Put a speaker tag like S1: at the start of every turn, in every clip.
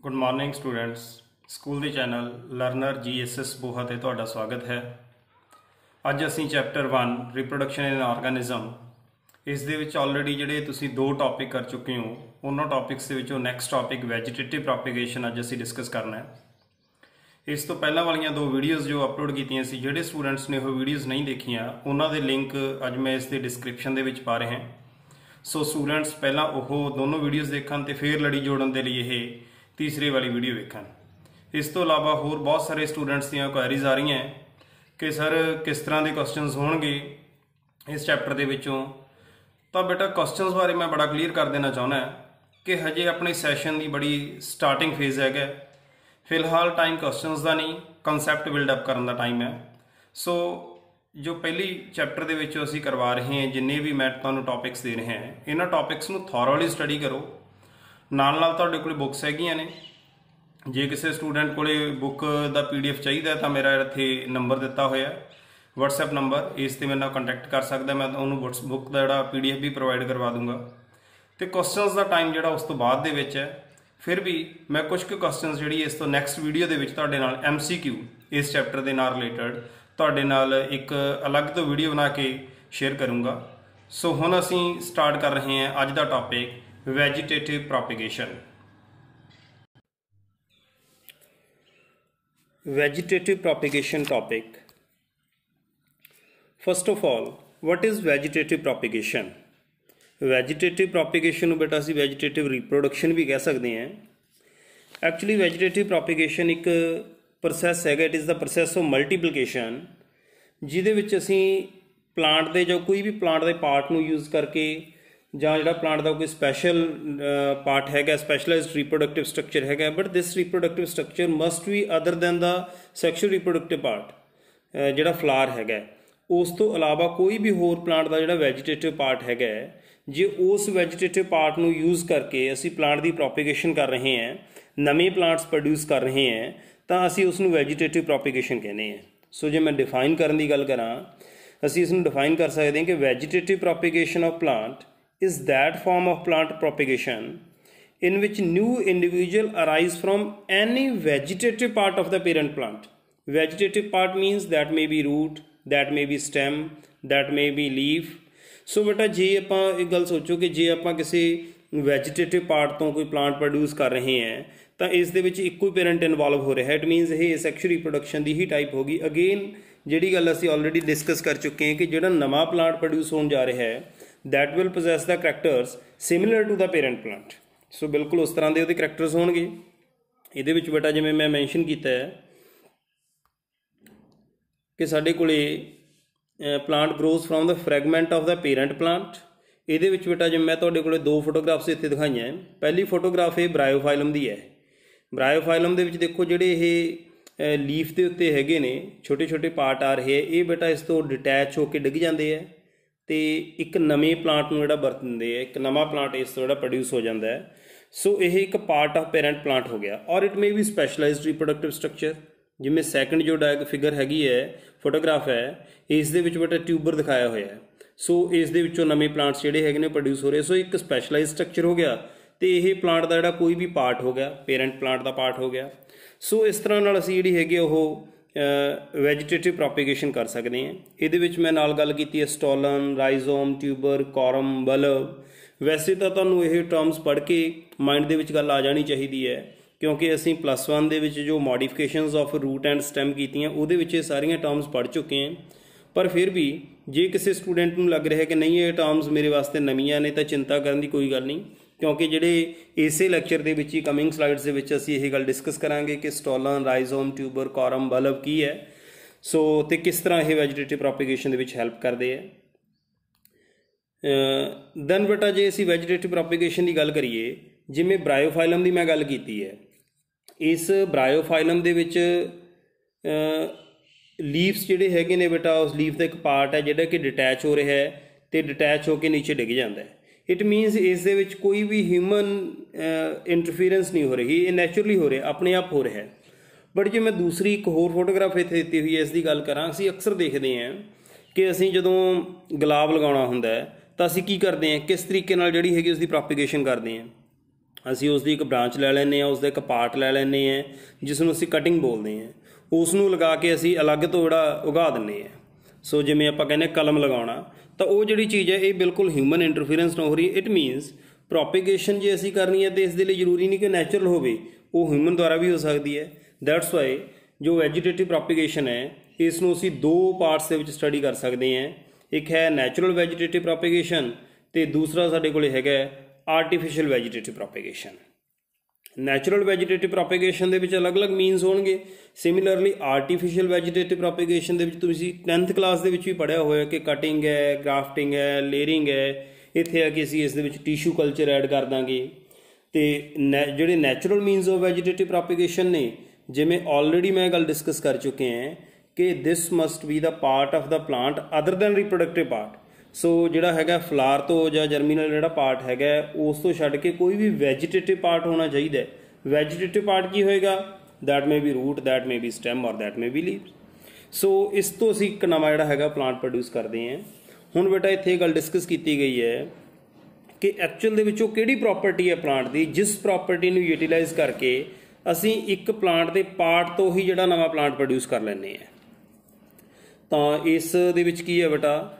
S1: Good morning students. School के channel learner GSS बोहा ते तुहाडा स्वागत है। अज असी चैप्टर 1 रिप्रोडक्शन इन ऑर्गेनिज्म इस दे विच ऑलरेडी जिहड़े तुसीं दो टॉपिक कर चुके हो उन्होंने टॉपिक्स दे विचों नैक्सट टॉपिक वैजीटेटिव प्रोपीगेशन अज असी डिस्कस करना है। इस तो पहला वालियां दो वीडियोज़ जो अपलोड कीतियां सी जिहड़े स्टूडेंट्स ने वो वीडियोज़ नहीं देखियां उन्हां दे लिंक अज मैं इस दे डिस्क्रिप्शन दे विच पा रहा। सो स्टूडेंट्स पहला वो दोनों वीडियोज़ देखन ते फिर लड़ी जोड़न दे लिए ये तीसरी वाली वीडियो वेखन। इस तो इलावा होर बहुत सारे स्टूडेंट्स दी क्वेरीज आ रही हैं कि सर किस तरह के क्वेश्चनस होणगे इस चैप्टर के विचों। तो बेटा क्वेश्चनस बारे मैं बड़ा क्लीयर कर देना चाहना कि हजे अपने सैशन की बड़ी स्टार्टिंग फेज है। फिलहाल टाइम क्वेश्चनस का नहीं, कंसैप्ट बिल्डअप करने का टाइम है। सो जो पहली चैप्टर के विचों असीं करवा रहे हैं जिन्ने भी मैं तुहानूं टॉपिक्स दे रहे हैं इन्हां टॉपिक्स नूं थॉरोली स्टडी करो। नाल नाल तुहाडे कोल बुक्स हैगियां ने। जे किसी स्टूडेंट को बुक का PDF चाहिए तो मेरा इत्थे नंबर दिता होया WhatsApp नंबर, इस ते मेरे नाल कंटैक्ट कर सकदा। मैं उन्होंने बुक का जिहड़ा PDF भी प्रोवाइड करवा दूंगा। तो क्वेश्चनस का टाइम जिहड़ा उस तो बाद दे विच है। फिर भी मैं कुछ क्वेश्चनस जिहड़ी इस तो नैक्सट वीडियो के विच तुहाडे नाल MCQ इस चैप्टर के नाल रिलेटेड तुहाडे नाल एक अलग तो वीडियो बना के शेयर करूँगा। सो हुण असीं स्टार्ट कर रहे हैं अज का topic वैजीटेटिव प्रोपीगेशन। Vegetative propagation topic. First of all, what is vegetative propagation? Vegetative propagation बेटा असी vegetative reproduction भी कह सकते हैं। Actually vegetative propagation एक प्रोसैस है। It is the process of multiplication जिहदे विच असी प्लांट दे जो कोई भी प्लांट के पार्ट नूं यूज़ करके ਜਾਂ ਜਿਹੜਾ ਪਲਾਂਟ ਦਾ ਕੋਈ ਸਪੈਸ਼ਲ ਪਾਰਟ ਹੈਗਾ, ਸਪੈਸ਼ਲਾਈਜ਼ਡ ਰੀਪਰੋਡਕਟਿਵ ਸਟਰਕਚਰ ਹੈਗਾ, but this reproductive structure must be other than the sexual reproductive part ਜਿਹੜਾ ਫਲਾਰ ਹੈਗਾ। ਉਸ ਤੋਂ ਇਲਾਵਾ ਕੋਈ ਵੀ ਹੋਰ ਪਲਾਂਟ ਦਾ ਜਿਹੜਾ ਵੈਜੀਟੇਟਿਵ ਪਾਰਟ ਹੈਗਾ, ਜੇ ਉਸ ਵੈਜੀਟੇਟਿਵ ਪਾਰਟ ਨੂੰ ਯੂਜ਼ ਕਰਕੇ ਅਸੀਂ ਪਲਾਂਟ ਦੀ ਪ੍ਰੋਪੀਗੇਸ਼ਨ ਕਰ ਰਹੇ ਹਾਂ, ਨਵੇਂ ਪਲਾਂਟਸ ਪ੍ਰੋਡਿਊਸ ਕਰ ਰਹੇ ਹਾਂ, ਤਾਂ ਅਸੀਂ ਉਸ ਨੂੰ ਵੈਜੀਟੇਟਿਵ ਪ੍ਰੋਪੀਗੇਸ਼ਨ ਕਹਿੰਦੇ ਹਾਂ। ਸੋ ਜੇ ਮੈਂ ਡਿਫਾਈਨ ਕਰਨ ਦੀ ਗੱਲ ਕਰਾਂ, ਅਸੀਂ ਇਸ ਨੂੰ ਡਿਫਾਈਨ ਕਰ ਸਕਦੇ ਹਾਂ ਕਿ vegetative propagation of plant is that form of plant propagation in which new individual arise from any vegetative part of the parent plant. Vegetative part means that may be root, that may be stem, that may be leaf. So beta जे आप एक गल सोचो कि जे आप किसी वैजीटेटिव part तो कोई plant produce कर रहे हैं तो इस दे विच इक्को ही पेरेंट इन्वॉल्व हो रहा है। इट मीनस ये सैक्शुअल रिप्रोडक्शन की ही टाइप होगी। अगेन जिहड़ी गल असीं ऑलरेडी डिस्कस कर चुके हैं कि जिहड़ा नवा प्लांट प्रोड्यूस होने जा रहा है that will possess the characters similar to the parent plant. So बिल्कुल उस तरह के करैक्टर्स होंगे। ये बेटा जिवें मैं मैंशन किया है कि साडे कोले plant grows from the fragment of the parent plant. ये बेटा जिवें मैं तुहाडे कोले दो फोटोग्राफ्स इत्थे दिखाईआं हैं। पहली फोटोग्राफ ये ब्रायोफाइलम की है। ब्रायोफाइलम दे विच देखो जिहड़े ये लीफ के उत्ते हैगे ने छोटे छोटे पार्ट आ रहे हैं, ये बेटा इस तो डिटैच होकर डिग जाते हैं तो एक नवें प्लांट में बरत देंगे, एक नवा प्लांट इस तो प्रोड्यूस हो जाता है। सो यह एक पार्ट ऑफ पेरेंट प्लांट हो गया। और इट मे भी स्पैशलाइज्ड रिप्रोडक्टिव स्ट्रक्चर जिमें सैकेंड जो फिगर हैगी है फोटोग्राफ है इस दे विच बेटा ट्यूबर दिखाया हुआ है। सो इस दे विचों नवे प्लांट्स जिहड़े हैगे ने प्रोड्यूस हो रहे। सो एक स्पैशलाइज स्ट्रक्चर हो गया तो यह प्लांट का जिहड़ा कोई भी पार्ट हो गया, पेरेंट प्लांट का पार्ट हो गया। सो इस तरह नाल असीं जिहड़ी हैगी वो वैजीटेटिव प्रोपीगेशन कर सकते हैं। ये मैं नाल गल की stolon, rhizome, tuber, corm, bulb. वैसे तो तुहानूं ये टर्म्स पढ़ के माइंड दे विच गल आ जानी चाहिए है क्योंकि असीं +1 दे विच जो modifications of root and STEM कीतियां उहदे विच ये सारियां टर्म्स पढ़ चुके हैं। पर फिर भी जे किसी स्टूडेंट नूं लग रहा है कि नहीं ये टर्म्स मेरे वास्ते नवीआं ने तो चिंता करने की कोई गल नहीं, क्योंकि जिहड़े इसे लैक्चर के विच ही कमिंग स्लाइड्स के विच असीं यह गल डिस्कस करांगे कि stolon, rhizome, tuber, corm, bulb की है। सो तो किस तरह ये वैजीटेटिव प्रोपीगेशन के हेल्प करते हैं। दैन बेटा जे असीं वैजीटेटिव प्रोपीगेशन की गल करिए जिवें ब्रायोफाइलम की मैं गल की है, इस ब्रायोफाइलम दे विच लीव्स जिहड़े हैगे ने बेटा उस लीफ का एक पार्ट है जिहड़ा कि डिटैच हो रहा है तो डिटैच होकर नीचे डिग जाता है। इट मीनस इस दे विच कोई भी ह्यूमन इंटरफीरेंस नहीं हो रही, ये नैचुरली हो रहा, अपने आप हो रहा है। बट जो मैं दूसरी एक होर फोटोग्राफ इत्थे दित्ती हुई है इसकी गल करां, असीं अक्सर देखते हैं कि असीं जदों गुलाब लगाउणा हुंदा है तो असीं की करते हैं, किस तरीके नाल जिहड़ी हैगी उसकी प्रोपीगेशन करते हैं। ਅਸੀਂ ਉਸ ਦੀ ਇੱਕ ਬ੍ਰਾਂਚ ਲੈ ਲੈਂਦੇ ਹਾਂ, ਉਸ ਦਾ ਇੱਕ ਪਾਰਟ ਲੈ ਲੈਂਦੇ ਹਾਂ ਜਿਸ ਨੂੰ ਅਸੀਂ ਕਟਿੰਗ ਬੋਲਦੇ ਹਾਂ, ਉਸ ਨੂੰ ਲਗਾ ਕੇ ਅਸੀਂ ਅਲੱਗ ਤੋਂ ਜਿਹੜਾ ਉਗਾ ਦਿੰਦੇ ਹਾਂ। ਸੋ ਜਿਵੇਂ ਆਪਾਂ ਕਹਿੰਦੇ ਕਲਮ ਲਗਾਉਣਾ, ਤਾਂ ਉਹ ਜਿਹੜੀ ਚੀਜ਼ ਹੈ ਇਹ ਬਿਲਕੁਲ ਹਿਊਮਨ ਇੰਟਰਫੀਰੈਂਸ ਨਾਲ ਹੋ ਰਹੀ ਹੈ। ਇਟ ਮੀਨਸ ਪ੍ਰੋਪੀਗੇਸ਼ਨ ਜੇ ਅਸੀਂ ਕਰਨੀ ਹੈ ਤਾਂ ਇਸ ਦੇ ਲਈ ਜ਼ਰੂਰੀ ਨਹੀਂ ਕਿ ਨੈਚੁਰਲ ਹੋਵੇ, ਉਹ ਹਿਊਮਨ ਦੁਆਰਾ ਵੀ ਹੋ ਸਕਦੀ ਹੈ। ਦੈਟਸ ਵਾਈ ਜੋ ਵੈਜੀਟੇਟਿਵ ਪ੍ਰੋਪੀਗੇਸ਼ਨ ਹੈ ਇਸ ਨੂੰ ਅਸੀਂ ਦੋ ਪਾਰਟਸ ਦੇ ਵਿੱਚ ਸਟੱਡੀ ਕਰ ਸਕਦੇ ਹਾਂ। ਇੱਕ ਹੈ ਨੈਚੁਰਲ ਵੈਜੀਟੇਟਿਵ ਪ੍ਰੋਪੀਗੇਸ਼ਨ ਅਤੇ ਦੂਸਰਾ ਸਾਡੇ ਕੋਲ ਹੈਗਾ ਆਰਟੀਫਿਸ਼ੀਅਲ ਵੈਜੀਟੇਟਿਵ ਪ੍ਰੋਪੀਗੇਸ਼ਨ। ਨੈਚੁਰਲ ਵੈਜੀਟੇਟਿਵ ਪ੍ਰੋਪੀਗੇਸ਼ਨ ਦੇ ਵਿੱਚ ਅਲੱਗ-ਅਲੱਗ ਮੀਨਸ ਹੋਣਗੇ। ਸਿਮਿਲਰਲੀ ਆਰਟੀਫਿਸ਼ੀਅਲ ਵੈਜੀਟੇਟਿਵ ਪ੍ਰੋਪੀਗੇਸ਼ਨ ਦੇ ਵਿੱਚ ਤੁਸੀਂ 10th ਕਲਾਸ ਦੇ ਵਿੱਚ ਵੀ ਪੜ੍ਹਿਆ ਹੋਇਆ ਕਿ ਕਟਿੰਗ ਹੈ, ਗ੍ਰਾਫਟਿੰਗ ਹੈ, ਲੇਅਰਿੰਗ ਹੈ। ਇੱਥੇ ਆ ਕਿ ਅਸੀਂ ਇਸ ਦੇ ਵਿੱਚ ਟਿਸ਼ੂ ਕਲਚਰ ਐਡ ਕਰ ਦਾਂਗੇ। ਅਤੇ ਜਿਹੜੇ ਨੈਚੁਰਲ ਮੀਨਸ ਆਫ ਵੈਜੀਟੇਟਿਵ ਪ੍ਰੋਪੀਗੇਸ਼ਨ ਨੇ, ਜਿਵੇਂ ਆਲਰੇਡੀ ਮੈਂ ਗੱਲ ਡਿਸਕਸ ਕਰ ਚੁੱਕੇ ਹਾਂ ਕਿ this must be the part of the plant other than reproductive part. So ਜਿਹੜਾ ਹੈਗਾ ਫਲਾਰ ਤੋਂ ਜਾਂ ਜਰਮੀਨਲ ਜਿਹੜਾ ਪਾਰਟ ਹੈਗਾ ਉਸ ਤੋਂ ਛੱਡ ਕੇ ਕੋਈ ਵੀ ਵੈਜੀਟੇਟਿਵ ਪਾਰਟ ਹੋਣਾ ਚਾਹੀਦਾ। ਵੈਜੀਟੇਟਿਵ ਪਾਰਟ ਕੀ ਹੋਏਗਾ? That may be root, that may be stem ਔਰ that may be leaves. So ਇਸ ਤੋਂ ਅਸੀਂ ਇੱਕ ਨਵਾਂ ਜਿਹੜਾ ਹੈਗਾ ਪਲਾਂਟ ਪ੍ਰੋਡਿਊਸ ਕਰਦੇ ਹਾਂ। ਹੁਣ ਬੇਟਾ ਇੱਥੇ ਇਹ ਗੱਲ ਡਿਸਕਸ ਕੀਤੀ ਗਈ ਹੈ ਕਿ ਐਕਚੁਅਲ ਦੇ ਵਿੱਚ ਉਹ ਕਿਹੜੀ ਪ੍ਰੋਪਰਟੀ ਹੈ ਪਲਾਂਟ ਦੀ, ਜਿਸ ਪ੍ਰੋਪਰਟੀ ਨੂੰ ਯੂਟੀਲਾਈਜ਼ ਕਰਕੇ ਅਸੀਂ ਇੱਕ ਪਲਾਂਟ ਦੇ ਪਾਰਟ ਤੋਂ ਹੀ ਜਿਹੜਾ ਨਵਾਂ ਪਲਾਂਟ ਪ੍ਰੋਡਿਊਸ ਕਰ ਲੈਂਦੇ ਹਾਂ। ਤਾਂ ਇਸ ਦੇ ਵਿੱਚ ਕੀ ਹੈ ਬੇਟਾ,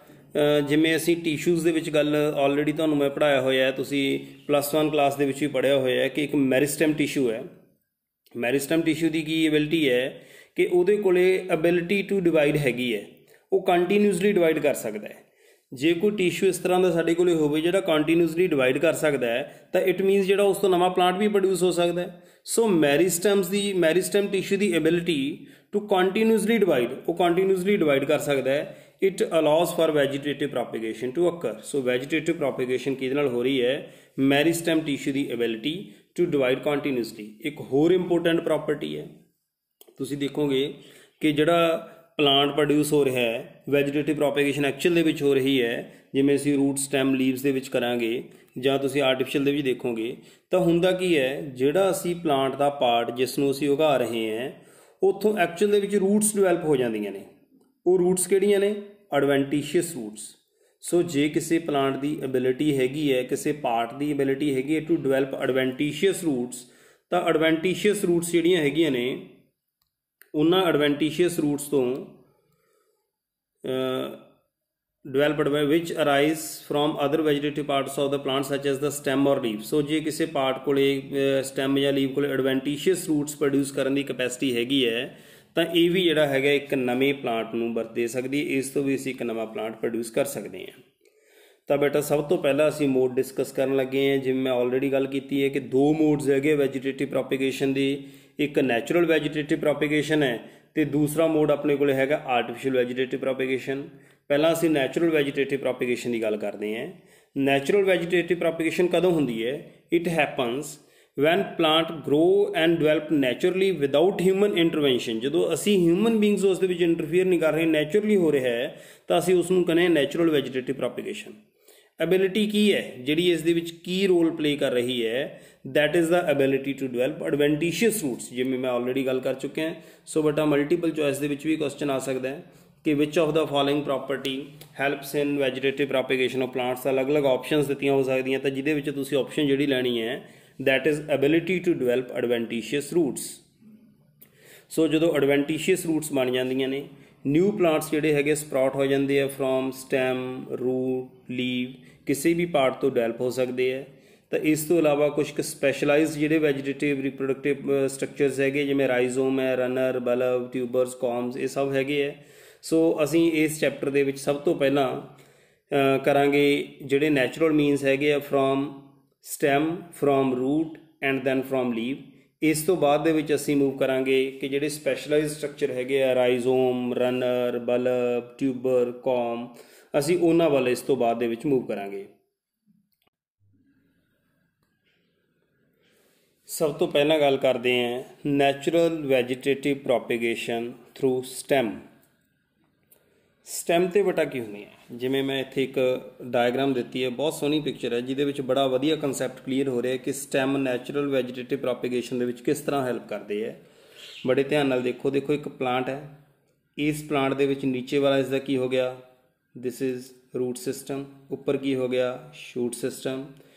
S1: ਜਿਵੇਂ ਅਸੀਂ ਟਿਸ਼ੂਜ਼ ਦੇ ਵਿੱਚ ਗੱਲ ਆਲਰੇਡੀ ਤੁਹਾਨੂੰ ਮੈਂ ਪੜ੍ਹਾਇਆ ਹੋਇਆ ਹੈ, ਤੁਸੀਂ +1 ਕਲਾਸ ਦੇ ਵਿੱਚ ਵੀ ਪੜ੍ਹਿਆ ਹੋਇਆ ਹੈ ਕਿ ਇੱਕ ਮੈਰਿਸਟੈਮ ਟਿਸ਼ੂ ਹੈ। ਮੈਰਿਸਟੈਮ ਟਿਸ਼ੂ ਦੀ ਕੀ ਐਬਿਲਿਟੀ ਹੈ ਕਿ ਉਹਦੇ ਕੋਲੇ ਐਬਿਲਿਟੀ ਟੂ ਡਿਵਾਈਡ ਹੈਗੀ ਹੈ, ਉਹ ਕੰਟੀਨਿਊਸਲੀ ਡਿਵਾਈਡ ਕਰ ਸਕਦਾ ਹੈ। ਜੇ ਕੋਈ ਟਿਸ਼ੂ ਇਸ ਤਰ੍ਹਾਂ ਦਾ ਸਾਡੇ ਕੋਲੇ ਹੋਵੇ ਜਿਹੜਾ ਕੰਟੀਨਿਊਸਲੀ ਡਿਵਾਈਡ ਕਰ ਸਕਦਾ ਹੈ ਤਾਂ ਇਟ ਮੀਨਸ ਜਿਹੜਾ ਉਸ ਤੋਂ ਨਵਾਂ ਪਲਾਂਟ ਵੀ ਪ੍ਰੋਡਿਊਸ ਹੋ ਸਕਦਾ ਹੈ। ਸੋ ਮੈਰਿਸਟੈਮ ਟਿਸ਼ੂ ਦੀ ਐਬਿਲਿਟੀ ਟੂ ਕੰਟੀਨਿਊਸਲੀ ਡਿਵਾਈਡ, ਉਹ ਕੰਟੀਨਿਊਸਲੀ ਡਿਵਾਈਡ ਕਰ ਸਕਦਾ ਹੈ। It allows for vegetative propagation to occur. So vegetative propagation ਕਿਹਦੇ ਨਾਲ ਹੋ ਰਹੀ ਹੈ? ਮੈਰਿਸਟੈਮ ਟਿਸ਼ੂ ਦੀ ਐਬਿਲਿਟੀ ਟੂ ਡਿਵਾਈਡ ਕੰਟੀਨਿਊਸਲੀ। ਇੱਕ ਹੋਰ ਇੰਪੋਰਟੈਂਟ ਪ੍ਰੋਪਰਟੀ ਹੈ, ਤੁਸੀਂ ਦੇਖੋਗੇ ਕਿ ਜਿਹੜਾ ਪਲਾਂਟ ਪ੍ਰੋਡਿਊਸ ਹੋ ਰਿਹਾ ਹੈ ਵੈਜੀਟੇਟਿਵ ਪ੍ਰੋਪੀਗੇਸ਼ਨ ਐਕਚੁਅਲ ਦੇ ਵਿੱਚ ਹੋ ਰਹੀ ਹੈ, ਜਿਵੇਂ ਅਸੀਂ ਰੂਟ, ਸਟੈਮ, ਲੀਵਸ ਦੇ ਵਿੱਚ ਕਰਾਂਗੇ ਜਾਂ ਤੁਸੀਂ ਆਰਟੀਫਿਸ਼ੀਅਲ ਦੇ ਵਿੱਚ ਦੇਖੋਗੇ, ਤਾਂ ਹੁੰਦਾ ਕੀ ਹੈ, ਜਿਹੜਾ ਅਸੀਂ ਪਲਾਂਟ ਦਾ ਪਾਰਟ ਜਿਸ ਨੂੰ ਅਸੀਂ ਉਗਾ ਰਹੇ ਹਾਂ ਉੱਥੋਂ ਐਕਚੁਅਲ ਦੇ ਵਿੱਚ ਰੂਟਸ ਡਿਵੈਲਪ ਹੋ ਜਾਂਦੀਆਂ ਨੇ। ਉਹ ਰੂਟਸ ਕਿਹੜੀਆਂ ਨੇ? ਐਡਵੈਂਟੀਸ਼ੀਅਸ ਰੂਟਸ। ਸੋ ਜੇ ਕਿਸੇ ਪਲਾਂਟ ਦੀ ਐਬਿਲਿਟੀ ਹੈਗੀ ਹੈ, ਕਿਸੇ ਪਾਰਟ ਦੀ ਐਬਿਲਿਟੀ ਹੈਗੀ ਹੈ ਟੂ ਡਿਵੈਲਪ ਐਡਵੈਂਟੀਸ਼ੀਅਸ ਰੂਟਸ, ਤਾਂ ਐਡਵੈਂਟੀਸ਼ੀਅਸ ਰੂਟਸ ਜਿਹੜੀਆਂ ਹੈਗੀਆਂ ਨੇ ਉਹਨਾਂ ਐਡਵੈਂਟੀਸ਼ੀਅਸ ਰੂਟਸ ਤੋਂ developed which arise from other vegetative parts of the plant such as the stem or leaf. So ਜੇ ਕਿਸੇ ਪਾਰਟ ਕੋਲੇ ਸਟੈਮ ਜਾਂ ਲੀਵ ਕੋਲੇ ਐਡਵੈਂਟੀਸ਼ੀਅਸ ਰੂਟਸ ਪ੍ਰੋਡਿਊਸ ਕਰਨ ਦੀ ਕੈਪੈਸਿਟੀ ਹੈਗੀ ਹੈ ਤਾਂ ਇਹ ਵੀ ਜਿਹੜਾ ਹੈਗਾ ਇੱਕ ਨਵੇਂ ਪਲਾਂਟ ਨੂੰ ਬਰਥ ਦੇ ਸਕਦੀ ਹੈ। ਇਸ ਤੋਂ ਵੀ ਅਸੀਂ ਇੱਕ ਨਵਾਂ ਪਲਾਂਟ ਪ੍ਰੋਡਿਊਸ ਕਰ ਸਕਦੇ ਹਾਂ। ਤਾਂ ਬੇਟਾ ਸਭ ਤੋਂ ਪਹਿਲਾਂ ਅਸੀਂ ਮੋਡ ਡਿਸਕਸ ਕਰਨ ਲੱਗੇ ਹਾਂ। ਜਿਵੇਂ ਮੈਂ ਆਲਰੇਡੀ ਗੱਲ ਕੀਤੀ ਹੈ ਕਿ ਦੋ ਮੋਡਸ ਹੈਗੇ ਵੈਜੀਟੇਟਿਵ ਪ੍ਰੋਪੀਗੇਸ਼ਨ ਦੀ, ਇੱਕ ਨੈਚੁਰਲ ਵੈਜੀਟੇਟਿਵ ਪ੍ਰੋਪੀਗੇਸ਼ਨ ਹੈ ਅਤੇ ਦੂਸਰਾ ਮੋਡ ਆਪਣੇ ਕੋਲ ਹੈਗਾ ਆਰਟੀਫਿਸ਼ੀਅਲ ਵੈਜੀਟੇਟਿਵ ਪ੍ਰੋਪੀਗੇਸ਼ਨ। ਪਹਿਲਾਂ ਅਸੀਂ ਨੈਚੁਰਲ ਵੈਜੀਟੇਟਿਵ ਪ੍ਰੋਪੀਗੇਸ਼ਨ ਦੀ ਗੱਲ ਕਰਦੇ ਹਾਂ। ਨੈਚੁਰਲ ਵੈਜੀਟੇਟਿਵ ਪ੍ਰੋਪੀਗੇਸ਼ਨ ਕਦੋਂ ਹੁੰਦੀ ਹੈ? It happens when plant grow and develop naturally without human intervention. ਜਦੋਂ ਅਸੀਂ ਹਿਊਮਨ ਬੀਂਗਸ ਉਸ ਦੇ ਵਿੱਚ ਇੰਟਰਫੀਅਰ ਨਹੀਂ ਕਰ ਰਹੇ, ਨੈਚੁਰਲੀ ਹੋ ਰਿਹਾ ਹੈ, ਤਾਂ ਅਸੀਂ ਉਸ ਨੂੰ ਕਹਿੰਦੇ ਹਾਂ ਨੈਚੁਰਲ ਵੈਜੀਟੇਟਿਵ ਪ੍ਰੋਪੀਗੇਸ਼ਨ। ਐਬਿਲਿਟੀ ਕੀ ਹੈ ਜਿਹੜੀ ਇਸ ਦੇ ਵਿੱਚ ਕੀ ਰੋਲ ਪਲੇ ਕਰ ਰਹੀ ਹੈ? That is the ability to develop adventitious roots, ਜਿਵੇਂ ਮੈਂ ਆਲਰੇਡੀ ਗੱਲ ਕਰ ਚੁੱਕਿਆ। ਸੋ ਬੇਟਾ ਮਲਟੀਪਲ ਚੋਇਸ ਦੇ ਵਿੱਚ ਵੀ ਕੁਐਸਚਨ ਆ ਸਕਦਾ ਹੈ ਕਿ which of the following property helps in vegetative propagation of plants. ਅਲੱਗ-ਅਲੱਗ ਆਪਸ਼ਨਸ ਦਿੱਤੀਆਂ ਹੋ ਸਕਦੀਆਂ, ਤਾਂ ਜਿਹਦੇ ਵਿੱਚ ਤੁਸੀਂ ਆਪਸ਼ਨ ਜਿਹੜੀ ਲੈਣੀ ਹੈ that is ability to develop adventitious roots। ਸੋ ਜਦੋਂ ਐਡਵੈਂਟੀਸ਼ੀਅਸ ਰੂਟਸ ਬਣ ਜਾਂਦੀਆਂ ਨੇ, ਨਿਊ ਪਲਾਂਟਸ ਜਿਹੜੇ ਹੈਗੇ ਸਪਰਾਊਟ ਹੋ ਜਾਂਦੇ ਆ ਫਰੋਮ ਸਟੈਮ, ਰੂਟ, ਲੀਵ, ਕਿਸੇ ਵੀ ਪਾਰਟ ਤੋਂ ਡਿਵੈਲਪ ਹੋ ਸਕਦੇ ਆ। ਤਾਂ ਇਸ ਤੋਂ ਇਲਾਵਾ ਕੁਝ ਕੁ ਸਪੈਸ਼ਲਾਈਜ਼ਡ ਜਿਹੜੇ ਵੈਜੀਟੇਟਿਵ ਰਿਪਰੋਡਕਟਿਵ ਸਟਰਕਚਰਸ ਹੈਗੇ, ਜਿਵੇਂ ਰਾਈਜ਼ੋਮ ਹੈ, ਰਨਰ, ਬਲਬ, ਟਿਊਬਰਸ, ਕੌਮਸ, ਇਹ ਸਭ ਹੈਗੇ ਆ। ਸੋ ਅਸੀਂ ਇਸ ਚੈਪਟਰ ਦੇ ਵਿੱਚ ਸਭ ਤੋਂ ਪਹਿਲਾਂ ਕਰਾਂਗੇ ਜਿਹੜੇ ਨੈਚੁਰਲ ਮੀਨਸ ਹੈਗੇ ਆ from stem, from root and then from leaf. ਇਸ ਤੋਂ ਬਾਅਦ ਦੇ ਵਿੱਚ ਅਸੀਂ ਮੂਵ ਕਰਾਂਗੇ ਕਿ ਜਿਹੜੇ ਸਪੈਸ਼ਲਾਈਜ਼ਡ ਸਟਰਕਚਰ ਹੈਗੇ ਆ ਰਾਈਜ਼ੋਮ, ਰਨਰ, ਬਲਬ, ਟਿਊਬਰ, ਕੌਮ, ਅਸੀਂ ਉਹਨਾਂ ਵੱਲ ਇਸ ਤੋਂ ਬਾਅਦ ਦੇ ਵਿੱਚ ਮੂਵ ਕਰਾਂਗੇ। ਸਭ ਤੋਂ ਪਹਿਲਾਂ ਗੱਲ ਕਰਦੇ ਹਾਂ natural vegetative propagation through stem. Stem ਤੇ ਬੇਟਾ ਕੀ ਹੁੰਦੀ ਹੈ? ਜਿਵੇਂ ਮੈਂ ਇੱਥੇ ਇੱਕ ਡਾਇਗਰਾਮ ਦਿੱਤੀ ਹੈ, ਬਹੁਤ ਸੋਹਣੀ ਪਿਕਚਰ ਹੈ ਜਿਹਦੇ ਵਿੱਚ ਬੜਾ ਵਧੀਆ ਕੰਸੈਪਟ ਕਲੀਅਰ ਹੋ ਰਿਹਾ ਕਿ ਸਟੈਮ ਨੈਚੁਰਲ ਵੈਜੀਟੇਟਿਵ ਪ੍ਰੋਪੀਗੇਸ਼ਨ ਦੇ ਵਿੱਚ ਕਿਸ ਤਰ੍ਹਾਂ ਹੈਲਪ ਕਰਦੇ ਹੈ। ਬੜੇ ਧਿਆਨ ਨਾਲ ਦੇਖੋ ਇੱਕ ਪਲਾਂਟ ਹੈ, ਇਸ ਪਲਾਂਟ ਦੇ ਵਿੱਚ ਨੀਚੇ ਵਾਲਾ ਇਸ ਦਾ ਕੀ ਹੋ ਗਿਆ? This is root system. ਉੱਪਰ ਕੀ ਹੋ ਗਿਆ? Shoot system.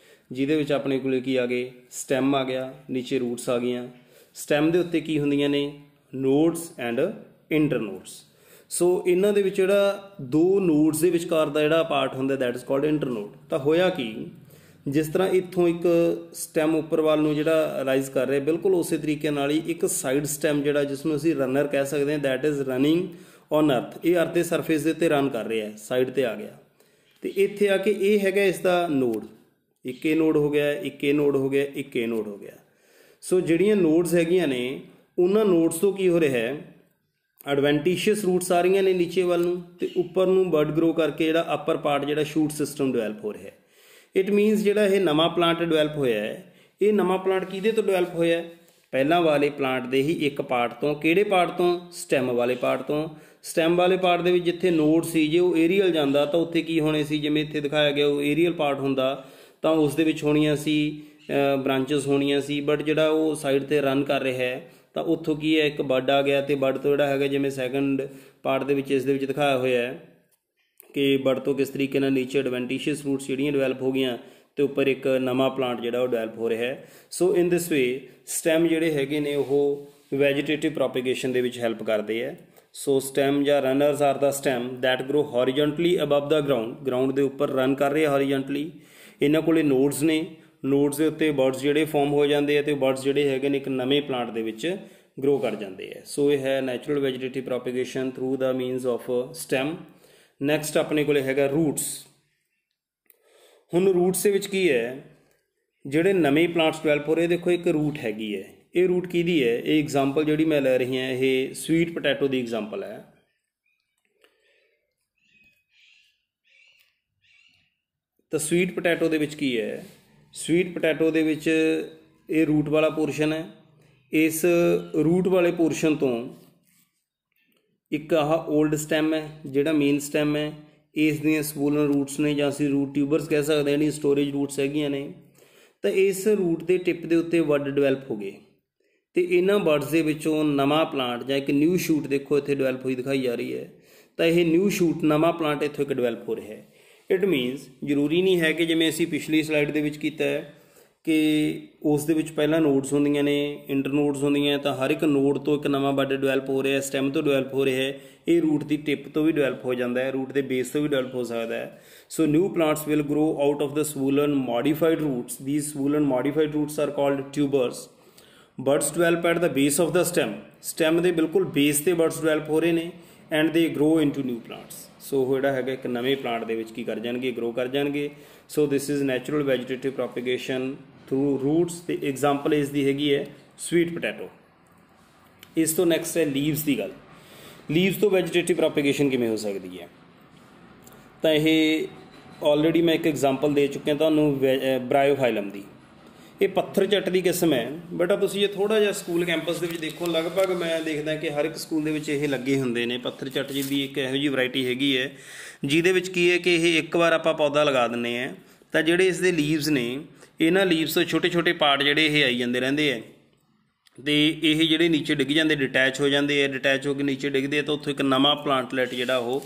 S1: ਜਿਹਦੇ ਵਿੱਚ ਆਪਣੇ ਕੋਲ ਕੀ ਆ ਗਏ, ਸਟੈਮ ਆ ਗਿਆ, ਨੀਚੇ ਰੂਟਸ ਆ ਗਈਆਂ। ਸਟੈਮ ਦੇ ਉੱਤੇ ਕੀ ਹੁੰਦੀਆਂ ਨੇ, ਨੋਡਸ ਐਂਡ ਇੰਟਰਨੋਡਸ। ਸੋ ਇਹਨਾਂ ਦੇ ਵਿੱਚ ਜਿਹੜਾ ਦੋ ਨੋਡਸ ਦੇ ਵਿਚਕਾਰ ਦਾ ਜਿਹੜਾ ਪਾਰਟ ਹੁੰਦਾ ਦੈਟ ਇਜ਼ ਕਾਲਡ ਇੰਟਰਨੋਡ। ਤਾਂ ਹੋਇਆ ਕੀ, ਜਿਸ ਤਰ੍ਹਾਂ ਇੱਥੋਂ ਇੱਕ ਸਟੈਮ ਉੱਪਰ ਵੱਲ ਨੂੰ ਜਿਹੜਾ ਰਾਈਜ਼ ਕਰ ਰਿਹਾ, ਬਿਲਕੁਲ ਉਸੇ ਤਰੀਕੇ ਨਾਲ ਹੀ ਇੱਕ ਸਾਈਡ ਸਟੈਮ ਜਿਹੜਾ ਜਿਸ ਨੂੰ ਅਸੀਂ ਰਨਰ ਕਹਿ ਸਕਦੇ ਹਾਂ ਦੈਟ ਇਜ਼ ਰਨਿੰਗ ਔਨ ਅਰਥ, ਇਹ ਅਰਥ ਦੇ ਸਰਫੇਸ ਦੇ ਉੱਤੇ ਰਨ ਕਰ ਰਿਹਾ ਹੈ, ਸਾਈਡ 'ਤੇ ਆ ਗਿਆ। ਅਤੇ ਇੱਥੇ ਆ ਕੇ ਇਹ ਹੈਗਾ ਇਸ ਦਾ ਨੋਡ, ਇੱਕ ਇਹ ਨੋਡ ਹੋ ਗਿਆ, ਇੱਕ ਇਹ ਨੋਡ ਹੋ ਗਿਆ, ਇੱਕ ਇਹ ਨੋਡ ਹੋ ਗਿਆ। ਸੋ ਜਿਹੜੀਆਂ ਨੋਡਸ ਹੈਗੀਆਂ ਨੇ ਉਹਨਾਂ ਨੋਡਸ ਤੋਂ ਕੀ ਹੋ ਰਿਹਾ ਹੈ, ਐਡਵੈਂਟੀਸ਼ੀਅਸ ਰੂਟਸ ਆ ਰਹੀਆਂ ਨੇ ਨੀਚੇ ਵੱਲ ਨੂੰ, ਅਤੇ ਉੱਪਰ ਨੂੰ ਬਰਡ ਗਰੋ ਕਰਕੇ ਜਿਹੜਾ ਅਪਰ ਪਾਰਟ ਜਿਹੜਾ ਸ਼ੂਟ ਸਿਸਟਮ ਡਿਵੈਲਪ ਹੋ ਰਿਹਾ ਹੈ। ਇਟ ਮੀਨਸ ਜਿਹੜਾ ਇਹ ਨਵਾਂ ਪਲਾਂਟ ਡਿਵੈਲਪ ਹੋਇਆ ਹੈ, ਇਹ ਨਵਾਂ ਪਲਾਂਟ ਕਿਹਦੇ ਤੋਂ ਡਿਵੈਲਪ ਹੋਇਆ ਹੈ, ਪਹਿਲਾਂ ਵਾਲੇ ਪਲਾਂਟ ਦੇ ਹੀ ਇੱਕ ਪਾਰਟ ਤੋਂ। ਕਿਹੜੇ ਪਾਰਟ ਤੋਂ, ਸਟੈਮ ਵਾਲੇ ਪਾਰਟ ਤੋਂ। ਸਟੈਮ ਵਾਲੇ ਪਾਰਟ ਦੇ ਵਿੱਚ ਜਿੱਥੇ ਨੋਡ ਸੀ, ਜੇ ਉਹ ਏਰੀਅਲ ਜਾਂਦਾ ਤਾਂ ਉੱਥੇ ਕੀ ਹੋਣੇ ਸੀ, ਜਿਵੇਂ ਇੱਥੇ ਦਿਖਾਇਆ ਗਿਆ ਉਹ ਏਰੀਅਲ ਪਾਰਟ ਹੁੰਦਾ ਤਾਂ ਉਸ ਦੇ ਵਿੱਚ ਹੋਣੀਆਂ ਸੀ ਬ੍ਰਾਂਚਸ ਹੋਣੀਆਂ ਸੀ। ਬਟ ਜਿਹੜਾ ਉਹ ਸਾਈਡ 'ਤੇ ਰਨ ਕਰ ਰਿਹਾ ਹੈ ਤਾਂ ਉੱਥੋਂ ਕੀ ਹੈ, ਇੱਕ ਬਡ ਆ ਗਿਆ, ਅਤੇ ਬਡ ਤੋਂ ਜਿਹੜਾ ਹੈਗਾ ਜਿਵੇਂ ਸੈਕੰਡ ਪਾਰਟ ਦੇ ਵਿੱਚ ਇਸ ਦੇ ਵਿੱਚ ਦਿਖਾਇਆ ਹੋਇਆ ਹੈ ਕਿ ਬਡ ਤੋਂ ਕਿਸ ਤਰੀਕੇ ਨਾਲ ਨੀਚੇ ਐਡਵੈਂਟੀਸ਼ੀਅਸ ਰੂਟਸ ਜਿਹੜੀਆਂ ਡਿਵੈਲਪ ਹੋ ਗਈਆਂ ਅਤੇ ਉੱਪਰ ਇੱਕ ਨਵਾਂ ਪਲਾਂਟ ਜਿਹੜਾ ਉਹ ਡਿਵੈਲਪ ਹੋ ਰਿਹਾ ਹੈ। ਸੋ ਇਨ ਦਿਸ ਵੇ ਸਟੈਮ ਜਿਹੜੇ ਹੈਗੇ ਨੇ ਉਹ ਵੈਜੀਟੇਟਿਵ ਪ੍ਰੋਪੀਗੇਸ਼ਨ ਦੇ ਵਿੱਚ ਹੈਲਪ ਕਰਦੇ ਹੈ। ਸੋ ਸਟੈਮ ਜਾਂ runners are the stem that grow horizontally above the ground ਦੇ ਉੱਪਰ ਰਨ ਕਰ ਰਹੇ ਹੌਰੀਜੈਂਟਲੀ। ਇਹਨਾਂ ਕੋਲੇ ਨੋਡਸ ਨੇ, ਨੋਡਸ ਦੇ ਉੱਤੇ ਬਰਡਸ ਜਿਹੜੇ ਫਾਰਮ ਹੋ ਜਾਂਦੇ ਆ ਅਤੇ ਬਰਡਸ ਜਿਹੜੇ ਹੈਗੇ ਨੇ ਇੱਕ ਨਵੇਂ ਪਲਾਂਟ ਦੇ ਵਿੱਚ ਗਰੋ ਕਰ ਜਾਂਦੇ ਹੈ। ਸੋ ਇਹ ਹੈ natural vegetative propagation through the means of stem. Next ਆਪਣੇ ਕੋਲ ਹੈਗਾ ਰੂਟਸ। ਹੁਣ ਰੂਟਸ ਦੇ ਵਿੱਚ ਕੀ ਹੈ, ਜਿਹੜੇ ਨਵੇਂ ਪਲਾਂਟਸ ਡਿਵੈਲਪ ਹੋ ਰਹੇ, ਦੇਖੋ ਇੱਕ ਰੂਟ ਹੈਗੀ ਹੈ, ਇਹ ਰੂਟ ਕਿਹਦੀ ਹੈ, ਇਹ ਐਗਜ਼ਾਮਪਲ ਜਿਹੜੀ ਮੈਂ ਲੈ ਰਹੀ ਹਾਂ ਇਹ ਸਵੀਟ ਪੋਟੈਟੋ ਦੀ ਐਗਜ਼ਾਮਪਲ ਹੈ। ਤਾਂ ਸਵੀਟ ਪੋਟੈਟੋ ਦੇ ਵਿੱਚ ਕੀ ਹੈ, ਸਵੀਟ ਪੋਟੈਟੋ ਦੇ ਵਿੱਚ ਇਹ ਰੂਟ ਵਾਲਾ ਪੋਰਸ਼ਨ ਹੈ। ਇਸ ਰੂਟ ਵਾਲੇ ਪੋਰਸ਼ਨ ਤੋਂ ਇੱਕ ਆਹ ਓਲਡ ਸਟੈਮ ਹੈ ਜਿਹੜਾ ਮੇਨ ਸਟੈਮ ਹੈ, ਇਸ ਦੀਆਂ ਸਪੂਲਨ ਰੂਟਸ ਨੇ ਜਾਂ ਅਸੀਂ ਰੂਟ ਟਿਊਬਰਸ ਕਹਿ ਸਕਦੇ ਹਾਂ, ਜਿਹੜੀਆਂ ਸਟੋਰੇਜ ਰੂਟਸ ਹੈਗੀਆਂ ਨੇ। ਤਾਂ ਇਸ ਰੂਟ ਦੇ ਟਿਪ ਦੇ ਉੱਤੇ ਬਡ ਡਿਵੈਲਪ ਹੋ ਗਏ ਅਤੇ ਇਹਨਾਂ ਬਰਡਸ ਦੇ ਵਿੱਚੋਂ ਨਵਾਂ ਪਲਾਂਟ ਜਾਂ ਇੱਕ ਨਿਊ ਸ਼ੂਟ ਦੇਖੋ ਇੱਥੇ ਡਿਵੈਲਪ ਹੋਈ ਦਿਖਾਈ ਜਾ ਰਹੀ ਹੈ। ਤਾਂ ਇਹ ਨਿਊ ਸ਼ੂਟ ਨਵਾਂ ਪਲਾਂਟ ਇੱਥੋਂ ਇੱਕ ਡਿਵੈਲਪ ਹੋ ਰਿਹਾ ਹੈ। ਇਟ ਮੀਨਸ ਜ਼ਰੂਰੀ ਨਹੀਂ ਹੈ ਕਿ ਜਿਵੇਂ ਅਸੀਂ ਪਿਛਲੀ ਸਲਾਈਡ ਦੇ ਵਿੱਚ ਕੀਤਾ ਹੈ ਕਿ ਉਸ ਦੇ ਵਿੱਚ ਪਹਿਲਾਂ ਨੋਡਸ ਹੁੰਦੀਆਂ ਨੇ, ਇੰਟਰਨੋਡਸ ਹੁੰਦੀਆਂ, ਤਾਂ ਹਰ ਇੱਕ ਨੋਡ ਤੋਂ ਇੱਕ ਨਵਾਂ ਬਡ ਡਿਵੈਲਪ ਹੋ ਰਿਹਾ, ਸਟੈਮ ਤੋਂ ਡਿਵੈਲਪ ਹੋ ਰਿਹਾ ਹੈ। ਇਹ ਰੂਟ ਦੀ ਟਿਪ ਤੋਂ ਵੀ ਡਿਵੈਲਪ ਹੋ ਜਾਂਦਾ ਹੈ, ਰੂਟ ਦੇ ਬੇਸ ਤੋਂ ਵੀ ਡਿਵੈਲਪ ਹੋ ਸਕਦਾ ਹੈ। So new plants will grow out of the swollen modified roots. These swollen modified roots are called tubers. Buds develop at the base of the stem, stem ਦੇ ਬਿਲਕੁਲ ਬੇਸ 'ਤੇ birds develop ਹੋ ਰਹੇ ਨੇ and ਦੇ grow into new plants. ਸੋ ਉਹ ਜਿਹੜਾ ਹੈਗਾ ਇੱਕ ਨਵੇਂ ਪਲਾਂਟ ਦੇ ਵਿੱਚ ਕੀ ਕਰ ਜਾਣਗੇ, ਗਰੋ ਕਰ ਜਾਣਗੇ। So this is natural vegetative propagation through roots. ਅਤੇ ਐਗਜ਼ਾਮਪਲ ਇਸ ਦੀ ਹੈਗੀ ਹੈ ਸਵੀਟ ਪੋਟੈਟੋ। ਇਸ ਤੋਂ ਨੈਕਸਟ ਹੈ ਲੀਵਸ ਦੀ ਗੱਲ। ਲੀਵਸ ਤੋਂ ਵੈਜੀਟੇਟਿਵ ਪ੍ਰੋਪੀਗੇਸ਼ਨ ਕਿਵੇਂ ਹੋ ਸਕਦੀ ਹੈ, ਤਾਂ ਇਹ ਆਲਰੇਡੀ ਮੈਂ ਇੱਕ ਐਗਜ਼ਾਮਪਲ ਦੇ ਚੁੱਕਿਆ ਤੁਹਾਨੂੰ ਬ੍ਰਾਇਓਫਾਈਲਮ ਦੀ। ਇਹ ਪੱਥਰ ਚੱਟ ਦੀ ਕਿਸਮ ਹੈ। ਬਟ ਤੁਸੀਂ ਜੇ ਥੋੜ੍ਹਾ ਜਿਹਾ ਸਕੂਲ ਕੈਂਪਸ ਦੇ ਵਿੱਚ ਦੇਖੋ, ਲਗਭਗ ਮੈਂ ਦੇਖਦਾ ਕਿ ਹਰ ਇੱਕ ਸਕੂਲ ਦੇ ਵਿੱਚ ਇਹ ਲੱਗੇ ਹੁੰਦੇ ਨੇ। ਪੱਥਰ ਚੱਟ ਦੀ ਇੱਕ ਇਹੋ ਜਿਹੀ ਵੈਰਾਈਟੀ ਹੈਗੀ ਹੈ ਜਿਹਦੇ ਵਿੱਚ ਕੀ ਹੈ ਕਿ ਇਹ ਇੱਕ ਵਾਰ ਆਪਾਂ ਪੌਦਾ ਲਗਾ ਦਿੰਦੇ ਹਾਂ ਤਾਂ ਜਿਹੜੇ ਇਸ ਦੇ ਲੀਵਸ ਨੇ, ਇਹਨਾਂ ਲੀਵਸ ਤੋਂ ਛੋਟੇ ਛੋਟੇ ਪਾਰਟ ਜਿਹੜੇ ਇਹ ਆਈ ਜਾਂਦੇ ਰਹਿੰਦੇ ਹੈ ਅਤੇ ਇਹ ਜਿਹੜੇ ਨੀਚੇ ਡਿੱਗ ਜਾਂਦੇ, ਡਿਟੈਚ ਹੋ ਜਾਂਦੇ ਹੈ। ਡਿਟੈਚ ਹੋ ਕੇ ਨੀਚੇ ਡਿੱਗਦੇ ਆ ਤਾਂ ਉੱਥੋਂ ਇੱਕ ਨਵਾਂ ਪਲਾਂਟਲੈਟ ਜਿਹੜਾ ਉਹ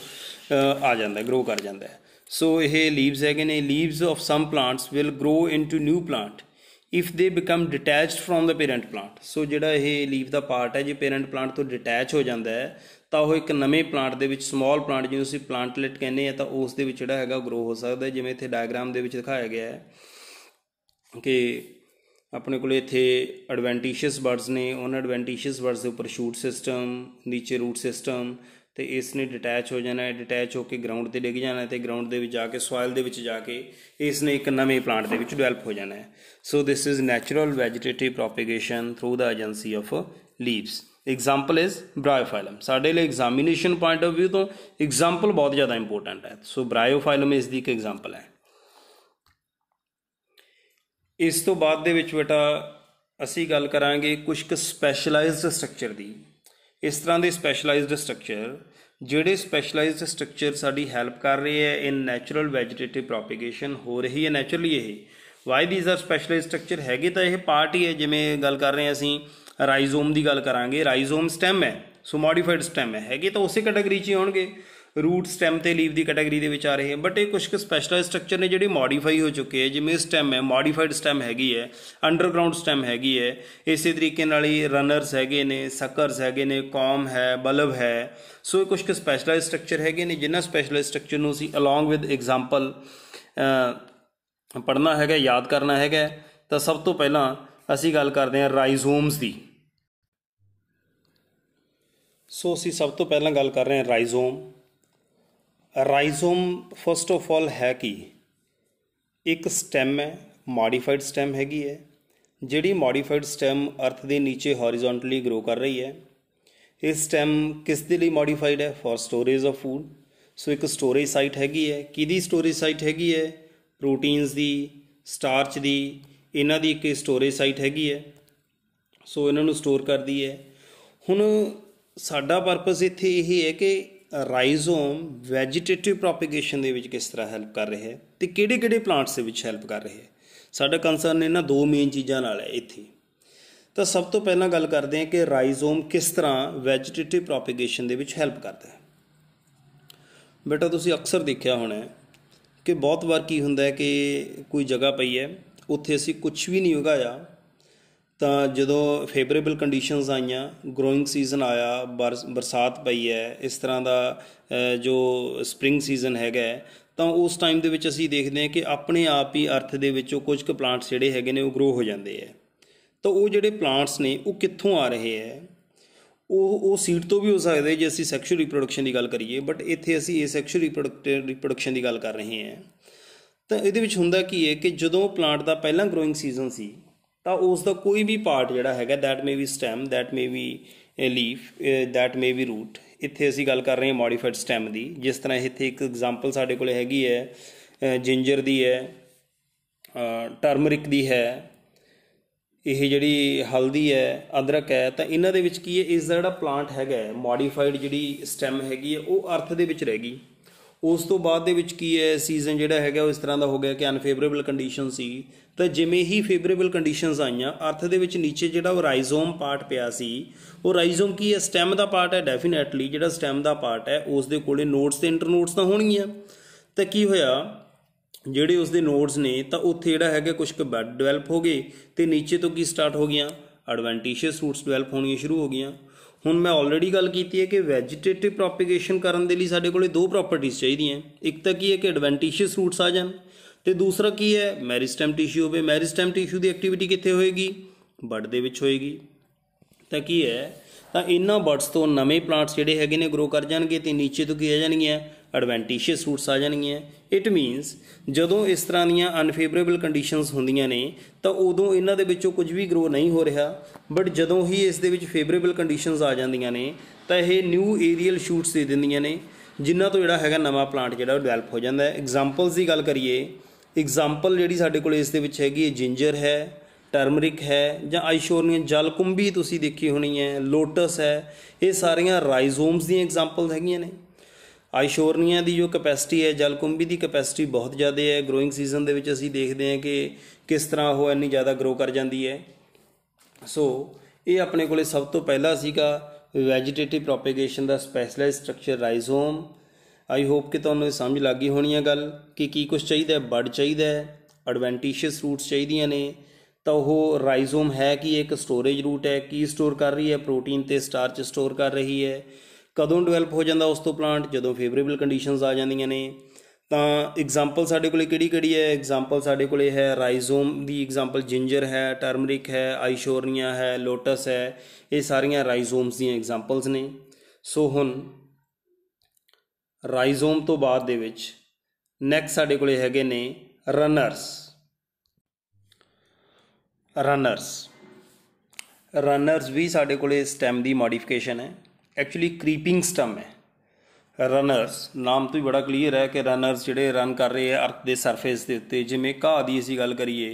S1: ਆ ਜਾਂਦਾ, ਗਰੋ ਕਰ ਜਾਂਦਾ ਹੈ। ਸੋ ਇਹ ਲੀਵਸ ਹੈਗੇ ਨੇ। Leaves of some plants will grow into new plant if they become detached from the parent plant. So ਜਿਹੜਾ ਇਹ ਲੀਵ ਦਾ ਪਾਰਟ ਹੈ ਜੇ ਪੇਰੈਂਟ ਪਲਾਂਟ ਤੋਂ ਡਿਟੈਚ ਹੋ ਜਾਂਦਾ ਹੈ ਤਾਂ ਉਹ ਇੱਕ ਨਵੇਂ ਪਲਾਂਟ ਦੇ ਵਿੱਚ, ਸਮੋਲ ਪਲਾਂਟ ਜਿਹਨੂੰ ਅਸੀਂ ਪਲਾਂਟਲੈਟ ਕਹਿੰਦੇ ਹਾਂ, ਤਾਂ ਉਸ ਦੇ ਵਿੱਚ ਜਿਹੜਾ ਹੈਗਾ ਗਰੋ ਹੋ ਸਕਦਾ। ਜਿਵੇਂ ਇੱਥੇ ਡਾਇਗਰਾਮ ਦੇ ਵਿੱਚ ਦਿਖਾਇਆ ਗਿਆ ਹੈ ਕਿ ਆਪਣੇ ਕੋਲ ਇੱਥੇ ਐਡਵੈਂਟੀਸ਼ੀਅਸ ਬਰਡਸ ਨੇ, ਉਹਨਾਂ ਐਡਵੈਂਟੀਸ਼ੀਅਸ ਬਰਡਸ ਦੇ ਉੱਪਰ ਸ਼ੂਟ ਸਿਸਟਮ, ਨੀਚੇ ਰੂਟ ਸਿਸਟਮ, ਅਤੇ ਇਸ ਨੇ ਡਿਟੈਚ ਹੋ ਜਾਣਾ ਹੈ। ਡਿਟੈਚ ਹੋ ਕੇ ਗਰਾਊਂਡ 'ਤੇ ਡਿੱਗ ਜਾਣਾ ਅਤੇ ਗਰਾਊਂਡ ਦੇ ਵਿੱਚ ਜਾ ਕੇ, ਸੋਇਲ ਦੇ ਵਿੱਚ ਜਾ ਕੇ ਇਸ ਨੇ ਇੱਕ ਨਵੇਂ ਪਲਾਂਟ ਦੇ ਵਿੱਚ ਡਿਵੈਲਪ ਹੋ ਜਾਣਾ ਹੈ। So this is natural vegetative propagation through the agency of leaves. Example is bryophyllum. ਸਾਡੇ ਲਈ ਐਗਜ਼ਾਮੀਨੇਸ਼ਨ ਪੁਆਇੰਟ ਆਫ ਵਿਊ ਤੋਂ ਐਗਜ਼ਾਮਪਲ ਬਹੁਤ ਜ਼ਿਆਦਾ ਇੰਪੋਰਟੈਂਟ ਹੈ। ਸੋ ਬ੍ਰਾਇਓਫਾਈਲਮ ਇਸ ਦੀ ਇੱਕ ਐਗਜ਼ਾਮਪਲ ਹੈ। ਇਸ ਤੋਂ ਬਾਅਦ ਦੇ ਵਿੱਚ ਬੇਟਾ ਅਸੀਂ ਗੱਲ ਕਰਾਂਗੇ ਕੁਛ ਕੁ ਸਪੈਸ਼ਲਾਈਜ਼ਡ ਸਟਰਕਚਰ ਦੀ। ਇਸ ਤਰ੍ਹਾਂ ਦੇ ਸਪੈਸ਼ਲਾਈਜ਼ਡ ਸਟਰਕਚਰ ਜਿਹੜੇ ਸਪੈਸ਼ਲਾਈਜ਼ਡ ਸਟਰਕਚਰ ਸਾਡੀ ਹੈਲਪ ਕਰ ਰਹੇ ਹੈ ਇਨ ਨੈਚੁਰਲ ਵੈਜੀਟੇਟਿਵ ਪ੍ਰੋਪੀਗੇਸ਼ਨ, ਹੋ ਰਹੀ ਹੈ ਨੈਚੁਰਲੀ। ਇਹ why these are specialised structure ਹੈਗੇ ਤਾਂ ਇਹ ਪਾਰਟ ਹੀ ਹੈ। ਜਿਵੇਂ ਗੱਲ ਕਰ ਰਹੇ ਹਾਂ ਅਸੀਂ ਰਾਈਜ਼ੋਮ ਦੀ ਗੱਲ ਕਰਾਂਗੇ। ਰਾਈਜ਼ੋਮ ਸਟੈਮ ਹੈ, ਸੋ ਮੋਡੀਫਾਈਡ ਸਟੈਮ ਹੈ, ਹੈਗੇ ਤਾਂ ਉਸੇ ਕੈਟਾਗਰੀ 'ਚ ਹੀ ਹੋਣਗੇ। रूट स्टैम ते लीव की कैटेगरी दे विच आ रहे हैं। बट ये कुछ स्पैशलाइज स्ट्रक्चर ने जिहड़े मॉडिफाई हो चुके हैं, जिवें स्टैम है मॉडिफाइड स्टैम हैगी है, अंडरग्राउंड स्टैम हैगी है, इस तरीके नाल ही रनर्स हैगे ने, सकर्स हैगे ने, कॉम है, बल्ब है। सो कुछ स्पैशलाइज स्ट्रक्चर हैगे ने, जिन्हां स्पैशलाइज स्ट्रक्चर नूं असीं अलॉन्ग विद एग्जाम्पल पढ़ना हैगा, याद करना हैगा। तो सब तो पहलां असीं गल करदे हां राइजोम्स दी। सो असीं सब तो पहलां गल कर रहे हैं rhizome. Rhizome first of all है कि एक स्टैम है, मॉडिफाइड स्टैम हैगी है, जिहड़ी मॉडिफाइड स्टैम अर्थ के नीचे हॉरिजोंटली ग्रो कर रही है। ये स्टैम किस दे लई मॉडिफाइड है? For storage of food. So एक स्टोरेज साइट हैगी है, किहदी स्टोरेज साइट हैगी है? प्रोटीन्स दी, स्टार्च दी, इन्हां दी एक स्टोरेज साइट हैगी है। सो इन्हां नूं स्टोर करदी है। हुण साडा परपज़ इत्थे यही है कि राइजोम वैजीटेटिव प्रोपीगेशन दे विच किस तरह हैल्प कर रहे हैं ते किहड़े-किहड़े प्लांट्स दे विच हैल्प कर रहे हैं। साडा कंसर्न इन्हां दो मेन चीज़ां नाल है इत्थे। तो सब तो पहलां गल करते हैं कि राइजोम किस तरह वैजीटेटिव प्रोपीगेशन दे विच हैल्प करता है। बेटा तुसीं अक्सर देखिया होना है कि बहुत बार की हुंदा है कि कोई जगह पई है, उत्थे असीं कुछ भी नहीं उगाया, तो जदों फेवरेबल कंडीशनस आईयां, ग्रोइंग सीजन आया, बरसात पई है, इस तरह का जो स्प्रिंग सीजन हैगा, तो उस टाइम दे विच असीं देखते हैं कि अपने आप ही अर्थ दे विचों कुछ क प्लांट्स जिहड़े हैगे ने वो ग्रो हो जाते हैं। तो वो जिहड़े प्लांट्स ने वो कित्थों आ रहे हैं? वो सीड तो भी हो सकते जे असीं सैक्शुअल रिप्रोडक्शन की गल करिए, बट इत्थे असीं सैक्शुअल रिप्रोडक्शन की गल कर रहे हैं। तो इहदे विच हुंदा की है कि जदों प्लांट का पहला ग्रोइंग सीजन सी, तो उसका कोई भी पार्ट जिहड़ा हैगा, that may be stem, that may be leaf, that may be root. इत्थे असीं गल कर रहे हैं मॉडिफाइड स्टैम की। जिस तरह इत्थे एक एग्जाम्पल साडे कोल हैगी है, जिंजर दी है, टर्मरिक दी है, यह जिहड़ी हल्दी है, अदरक है। तो इन्हां दे विच की है, इसका जिहड़ा प्लांट हैगा मॉडिफाइड जिहड़ी स्टैम हैगी है, वो अर्थ दे विच रह गई। उस तो बाद दे विच की है, सीजन जिहड़ा हैगा वो इस तरह का हो गया कि अनफेवरेबल कंडीशन सी। तो जिमें ही फेवरेबल कंडीशनस आईयां, अर्थ दे विच नीचे जिहड़ा वो राइजोम पार्ट पिया सी, वो राइजोम की है? स्टैम का पार्ट है। डेफिनेटली जिहड़ा स्टैम का पार्ट है उस दे कोले नोड्स ते इंटरनोड्स तो होणगियां। तो की होया, ਜਿਹੜੇ ਉਸਦੇ ਨੋਡਸ ਨੇ, ਤਾਂ ਉੱਥੇ ਜਿਹੜਾ ਹੈਗਾ ਕੁਛ ਕੁ ਬੈਡ ਡਿਵੈਲਪ ਹੋ ਗਏ, ਤੇ ਨੀਚੇ ਤੋਂ ਕੀ ਸਟਾਰਟ ਹੋ ਗਈਆਂ? ਐਡਵੈਂਟੀਸ਼ੀਅਸ ਰੂਟਸ ਡਿਵੈਲਪ ਹੋਣੀਆਂ ਸ਼ੁਰੂ ਹੋ ਗਈਆਂ। ਹੁਣ ਮੈਂ ਆਲਰੇਡੀ ਗੱਲ ਕੀਤੀ ਹੈ ਕਿ ਵੈਜੀਟੇਟਿਵ ਪ੍ਰੋਪੀਗੇਸ਼ਨ ਕਰਨ ਦੇ ਲਈ ਸਾਡੇ ਕੋਲੇ ਦੋ ਪ੍ਰੋਪਰਟੀਜ਼ ਚਾਹੀਦੀਆਂ। ਇੱਕ ਤਾਂ ਕੀ ਹੈ ਕਿ ਐਡਵੈਂਟੀਸ਼ੀਅਸ ਰੂਟਸ ਆ ਜਾਣ, ਤੇ ਦੂਸਰਾ ਕੀ ਹੈ? ਮੈਰਿਸਟੈਮ ਟਿਸ਼ੂ ਹੋਵੇ। ਮੈਰਿਸਟੈਮ ਟਿਸ਼ੂ ਦੀ ਐਕਟੀਵਿਟੀ ਕਿੱਥੇ ਹੋਏਗੀ? ਬਡ ਦੇ ਵਿੱਚ ਹੋਏਗੀ। ਤਾਂ ਕੀ ਹੈ, ਤਾਂ ਇਹਨਾਂ ਬਡਸ ਤੋਂ ਨਵੇਂ ਪਲਾਂਟਸ ਜਿਹੜੇ ਹੈਗੇ ਨੇ ਗਰੋ ਕਰ ਜਾਣਗੇ, ਤੇ ਨੀਚੇ ਤੋਂ ਕੀ ਆ ਜਾਣਗੀਆਂ? ਐਡਵੈਂਟੀਸ਼ੀਅਸ ਰੂਟਸ ਆ ਜਾਣਗੀਆਂ। ਇਟ ਮੀਨਸ ਜਦੋਂ ਇਸ ਤਰ੍ਹਾਂ ਦੀਆਂ ਅਨਫੇਵਰੇਬਲ ਕੰਡੀਸ਼ਨਸ ਹੁੰਦੀਆਂ ਨੇ, ਤਾਂ ਉਦੋਂ ਇਹਨਾਂ ਦੇ ਵਿੱਚੋਂ ਕੁਝ ਵੀ ਗਰੋ ਨਹੀਂ ਹੋ ਰਿਹਾ। ਬਟ ਜਦੋਂ ਹੀ ਇਸ ਦੇ ਵਿੱਚ ਫੇਵਰੇਬਲ ਕੰਡੀਸ਼ਨਸ ਆ ਜਾਂਦੀਆਂ ਨੇ, ਤਾਂ ਇਹ ਨਿਊ ਏਰੀਅਲ ਸ਼ੂਟਸ ਦੇ ਦਿੰਦੀਆਂ ਨੇ, ਜਿਨ੍ਹਾਂ ਤੋਂ ਜਿਹੜਾ ਹੈਗਾ ਨਵਾਂ ਪਲਾਂਟ ਜਿਹੜਾ ਉਹ ਡਿਵੈਲਪ ਹੋ ਜਾਂਦਾ ਹੈ। ਐਗਜ਼ਾਮਪਲਸ ਦੀ ਗੱਲ ਕਰੀਏ, एग्जाम्पल जी साढ़े को इस है जिंजर है, टर्मरिक है, ਜਾਂ ਆਈਸ਼ੋਰਨੀਆ ਜਲਕੁੰਭੀ ਤੁਸੀਂ ਦੇਖੀ ਹੋਣੀ ਹੈ, ਲੋਟਸ ਹੈ, ਇਹ ਸਾਰੀਆਂ ਰਾਈਜ਼ੋਮਸ ਦੀਆਂ ਐਗਜ਼ਾਮਪਲ ਹੈਗੀਆਂ ਨੇ। ਆਈਸ਼ੋਰਨੀਆ ਦੀ ਜੋ ਕੈਪੈਸਿਟੀ ਹੈ, ਜਲਕੁੰਭੀ ਦੀ ਕੈਪੈਸਿਟੀ ਬਹੁਤ ਜ਼ਿਆਦਾ ਹੈ। ਗਰੋਇੰਗ ਸੀਜ਼ਨ ਦੇ ਵਿੱਚ ਅਸੀਂ ਦੇਖਦੇ ਹਾਂ ਕਿ ਕਿਸ ਤਰ੍ਹਾਂ ਉਹ ਇੰਨੀ ਜ਼ਿਆਦਾ ਗਰੋ ਕਰ ਜਾਂਦੀ ਹੈ। ਸੋ ਇਹ ਆਪਣੇ ਕੋਲੇ ਸਭ ਤੋਂ ਪਹਿਲਾ ਸੀਗਾ vegetative ਪ੍ਰੋਪੇਗੇਸ਼ਨ the specialise structure ਰਾਈਜ਼ੋਮ। I hope कि तुहानूं समझ लग गई होनी है गल कि की कुछ चाहिए। बड चाहिए, एडवेंटिशियस रूट्स चाहिए ने, तो वह राइजोम है कि एक स्टोरेज रूट है, की स्टोर कर रही है? प्रोटीन ते स्टार्च स्टोर कर रही है। कदों डिवेलप हो जाता उस तो प्लांट? जदों फेवरेबल कंडीशनस आ जांदियां ने। तो एग्जाम्पल साढ़े कोले किहड़ी है? एग्जाम्पल साढ़े कोले है राइजोम की एग्जाम्पल जिंजर है, टर्मरिक है, आईशोरनिया है, लोटस है, ये सारियां राइजोम्स दी एग्जाम्पल्स ने। सो हुण राइजोम तो बाद दे विच नैक्सट साढ़े कोले हैगे ने रनर्स। रनर्स भी साढ़े कोले स्टैम दी मॉडिफिकेशन है, एक्चुअली क्रीपिंग स्टैम है। रनर्स नाम तो ही बड़ा क्लीयर है कि रनर्स जिहड़े रन कर रहे हैं अर्थ के सरफेस के उत्ते। जिवें घाह की असीं गल करिए,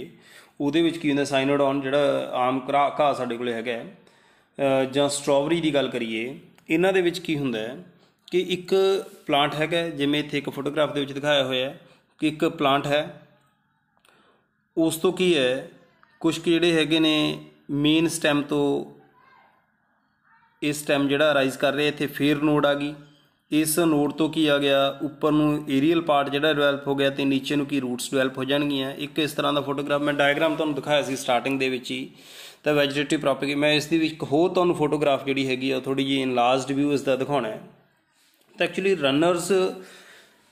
S1: उहदे विच की हुंदा साइनोडॉन जिहड़ा आम घाह साढ़े कोले हैगा, जां स्ट्रॉबेरी की गल करिए, इन्हां दे विच की हुंदा है कि एक प्लांट हैगा, जिवें इत्थे एक फोटोग्राफ दे विच दिखाया होया कि एक प्लांट है, उस तो की है कुछ जिहड़े हैगे ने मेन स्टैम तो ये स्टैम जिहड़ा राइज कर रहे, इत्थे फेर नोड आ गई, इस नोड तो की आ गया उपर नूं एरीयल पार्ट जिहड़ा डिवेलप हो गया, तो नीचे नूं की रूट्स डिवेलप हो जाणगियां। एक इस तरह का फोटोग्राफ मैं डायग्राम तुहानूं दिखाया सी स्टार्टिंग दे विच ही। तो वैजीटेटिव प्रोपेगेशन मैं इस दी विच होर तुहानूं फोटोग्राफ जिहड़ी हैगी आ थोड़ी जी इनलार्जड व्यू इसदा दिखाउणा है। तो एक्चुअली रनर्स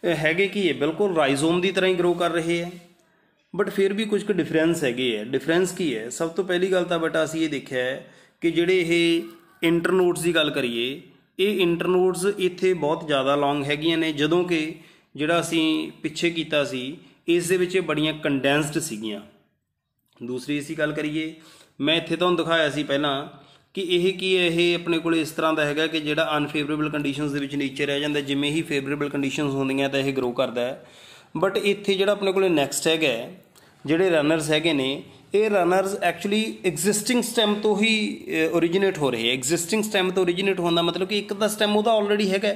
S1: हैगे की है बिल्कुल राइजोम की तरह ही ग्रो कर रहे हैं, बट फिर भी कुछ डिफरेंस हैगे है। डिफरेंस की है? सब तो पहली गल तो बेटा असीं ये देखिया है कि जिहड़े ये इंटरनोड्स की गल करिए, ये इंटरनोड्स इत्थे बहुत ज़्यादा लॉन्ग हैगियां ने, जदों कि जिहड़ा असीं पिछे कीता सी इस दे विच बड़ियां कंडेंस्ड सीगियां। दूसरी इसी गल करिए, मैं इत्थे तुहानूं दिखाया सी पहलां कि यह की है, यह अपने को इस तरह का हैगा कि जिहड़ा अनफेवरेबल कंडीशनस दे विच नीचे रह जांदा, जिवें ही फेवरेबल कंडीशनस होंदियां तो यह ग्रो करदा है। बट इत्थे जिहड़ा अपने को नैक्सट हैगा जिहड़े रनर्स हैगे ने, ये रनर्स एक्चुअली एग्जिस्टिंग स्टैम तो ही ओरीजिनेट हो रहे हैं। एग्जिस्टिंग स्टैम तो ओरीजिनेट होने का मतलब कि एक तो स्टैम वो ऑलरेडी है।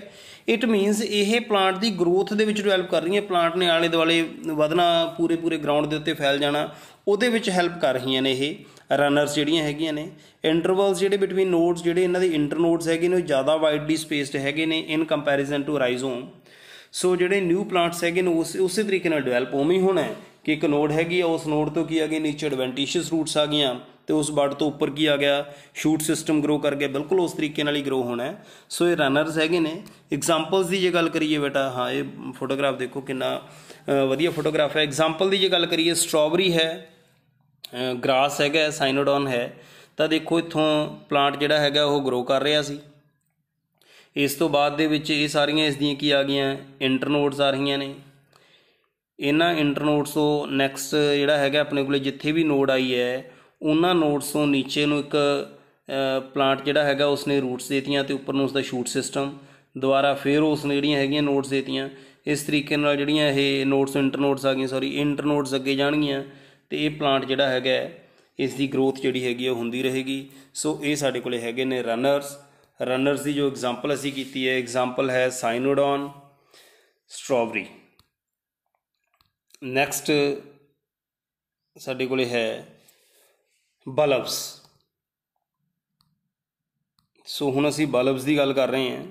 S1: इट मीनस ये प्लांट की ग्रोथ के डिवेलप कर रही है। प्लांट ने आले दुआले वधना, पूरे पूरे ग्राउंड के उत्ते फैल जाना, वो हैल्प कर रही ने ये रनर्स जिहड़ियां हैगियां ने। इंटरवल्स जिहड़े बिटवीन नोड्स जिहड़े इन्हां दे इंटरनोड्स हैगे ने ज़्यादा वाइडली स्पेस्ड हैगे ने इन कंपैरिजन टू राइजोम। सो जिहड़े न्यू प्लांट्स हैगे ने उस तरीके नाल डिवेलप उवें ही होना है कि एक नोड हैगी, उस नोड तो की आ गई नीचे एडवेंटिशियस रूट्स आ गई, तो उस बड तो उपर की आ गया शूट सिस्टम ग्रो कर गया, बिल्कुल उस तरीके नाल ही ग्रो होना है। सो ये रनर्स हैगे ने। एग्जाम्पल्स की जो गल करिए बेटा, हाँ ये फोटोग्राफ देखो कितना वधिया फोटोग्राफ है। एग्जाम्पल की जो गल करिए, स्ट्रॉबेरी है, ग्रास हैगा, साइनोडॉन है, तो देखो इत्थों प्लांट जिहड़ा हैगा वो ग्रो कर रहा सी। इस तो बाद दे विच ये सारियां इसदियां की आ गईयां इंटरनोड्स आ रही ने। इन्हां इंटरनोड्स तो नैक्सट जिहड़ा हैगा अपने कोले जिथे भी नोड आई है उन्हां नोड्स तो नीचे नूं एक प्लांट जिहड़ा हैगा उसने रूट्स देतियां ते उपर नूं उसदा शूट सिस्टम, दोबारा फिर उसने जिहड़ियां हैगियां नोड्स देतियां। इस तरीके नाल जिहड़ियां ये नोड्स इंटरनोड्स आ गईयां, सॉरी इंटरनोड्स अगे जाणगियां ते ये प्लांट जिहड़ा हैगा इसकी ग्रोथ जिहड़ी हैगी होंदी रहेगी। सो ये साडे कोले हैगे ने रनर्स। रनर्स की जो एग्जाम्पल असीं कीती है, एग्जाम्पल है साइनोडॉन, स्ट्रॉबेरी। नैक्सट साडे कोले है बल्ब्स। सो हुण असीं बल्ब्स की गल कर रहे हैं।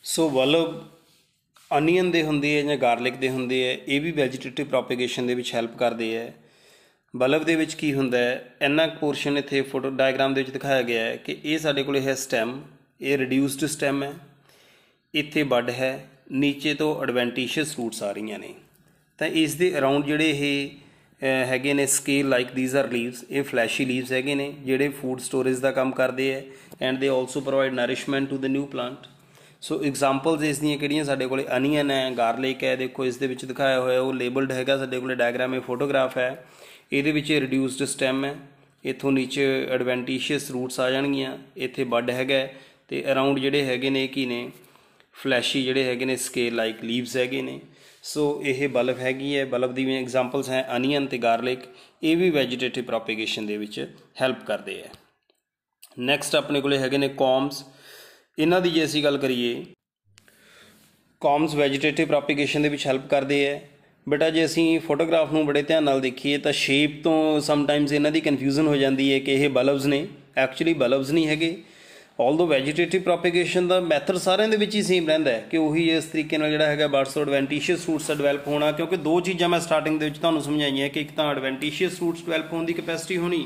S1: सो बल्ब अनियन दे हुंदे है जां गार्लिक दे हुंदे है, ये भी वैजीटेटिव प्रोपेगेशन दे विच हैल्प करदे है। बल्ब दे विच की हुंदा है, इन्ना पोर्शन इत्थे फोटो डायग्राम दे विच दिखाया गया है कि ये साडे कोले है स्टैम, ये रिड्यूस्ड स्टैम है, इत्थे बड है, नीचे तो एडवेंटिशियस रूट्स आ रही ने। तो इस दे अराउंड जिहड़े ये हैगे ने scale like these are leaves, ये फ्लैशी लीव्स हैगे ने जिहड़े फूड स्टोरेज का काम करते हैं and they also provide nourishment to the new plant. So examples इस दियां किहड़ियां साडे कोले अनियन है, गार्लिक है, देखो इस दे विच दिखाया होया वो लेबल्ड हैगा साडे कोले डायग्राम, फोटोग्राफ है, ये रिड्यूस्ड स्टैम है, इत्थों नीचे एडवेंटिशियस रूट्स आ जाणगियां, इत्थे बड हैगा ते अराउंड जिहड़े हैगे ने की ने फ्लैशी जिहड़े हैगे ने स्केल लाइक लीव्स हैगे ने। सो ये बल्ब हैगी है। बल्ब दी एग्जाम्पल्स हैं अनियन ते गार्लिक, ये भी वैजीटेटिव प्रोपेगेशन दे विच हैल्प करते हैं। नैक्सट अपने कोले हैगे ने कॉम्स। इन्हां दी जे असीं गल करिए, कॉम्स वैजीटेटिव प्रोपेगेशन दे विच हैल्प करते हैं। बेटा जे असीं फोटोग्राफ नूं बड़े ध्यान नाल देखीए तो शेप तो समटाइम्स इन्हां दी कन्फ्यूजन हो जाती है कि ये बल्ब्स ने, एक्चुअली बल्ब्स नहीं हैगे। ऑल्दो वैजीटेटिव प्रोपेगेशन का मैथड सारिਆਂ ਦੇ ਵਿੱਚ ਹੀ सेम रहता है कि ਉਹੀ इस तरीके ਨਾਲ ਜਿਹੜਾ ਹੈਗਾ बर्ड्स ਤੋਂ एडवेंटिशियस रूट्स ਦਾ ਡਿਵੈਲਪ ਹੋਣਾ, क्योंकि दो चीज़ां मैं स्टार्टिंग ਦੇ ਵਿੱਚ ਤੁਹਾਨੂੰ ਸਮਝਾਈਆਂ कि एक तो एडवेंटिशियस रूट्स ਡਿਵੈਲਪ ਹੋਣ ਦੀ कैपेसिटी होनी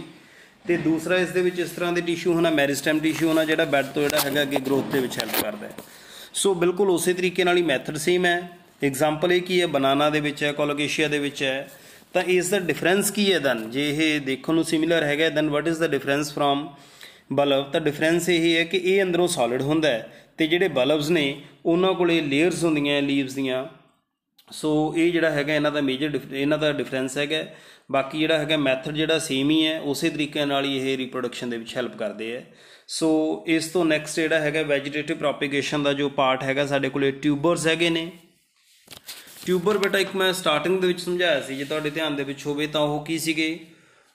S1: ਤੇ दूसरा इस ਦੇ ਵਿੱਚ इस तरह ਦੇ टिश्यू होना, मैरिस्टेम टिश्यू होना ਜਿਹੜਾ ਬੈਡ ਤੋਂ ਜਿਹੜਾ ਹੈਗਾ ਅੱਗੇ ग्रोथ ਦੇ ਵਿੱਚ ਹੈਲਪ ਕਰਦਾ है। सो बिल्कुल उस तरीके ਨਾਲ ही मैथड सेम है। एग्जाम्पल ये की है बनाना ਦੇ ਵਿੱਚ है, कोलोकेशिया ਦੇ ਵਿੱਚ है, तो इसका डिफरेंस की है दैन जे ये देखने ਨੂੰ सिमिलर है then what is the difference from bulb. तो डिफरेंस यही है कि ये अंदरों सॉलिड होंदा है तो जिहड़े बल्ब्स ने उन्हां कोले लेयर्स होंदियां लीव्स दियां। सो ये जिहड़ा हैगा इन्हां दा मेजर इन्हां दा डिफरेंस हैगा। बाकी जिहड़ा हैगा मैथड जिहड़ा सेम ही है, उस तरीके नाल ही ये रिप्रोडक्शन दे विच हैल्प करदे है। सो इस तो नैक्सट जिहड़ा हैगा वैजीटेटिव प्रोपेगेशन का जो पार्ट हैगा साडे कोले ट्यूबर्स हैगे ने। ट्यूबर बेटा एक मैं स्टार्टिंग दे विच समझाया सी, जे तुहाडे ध्यान दे विच होवे तां ओह की सीगे,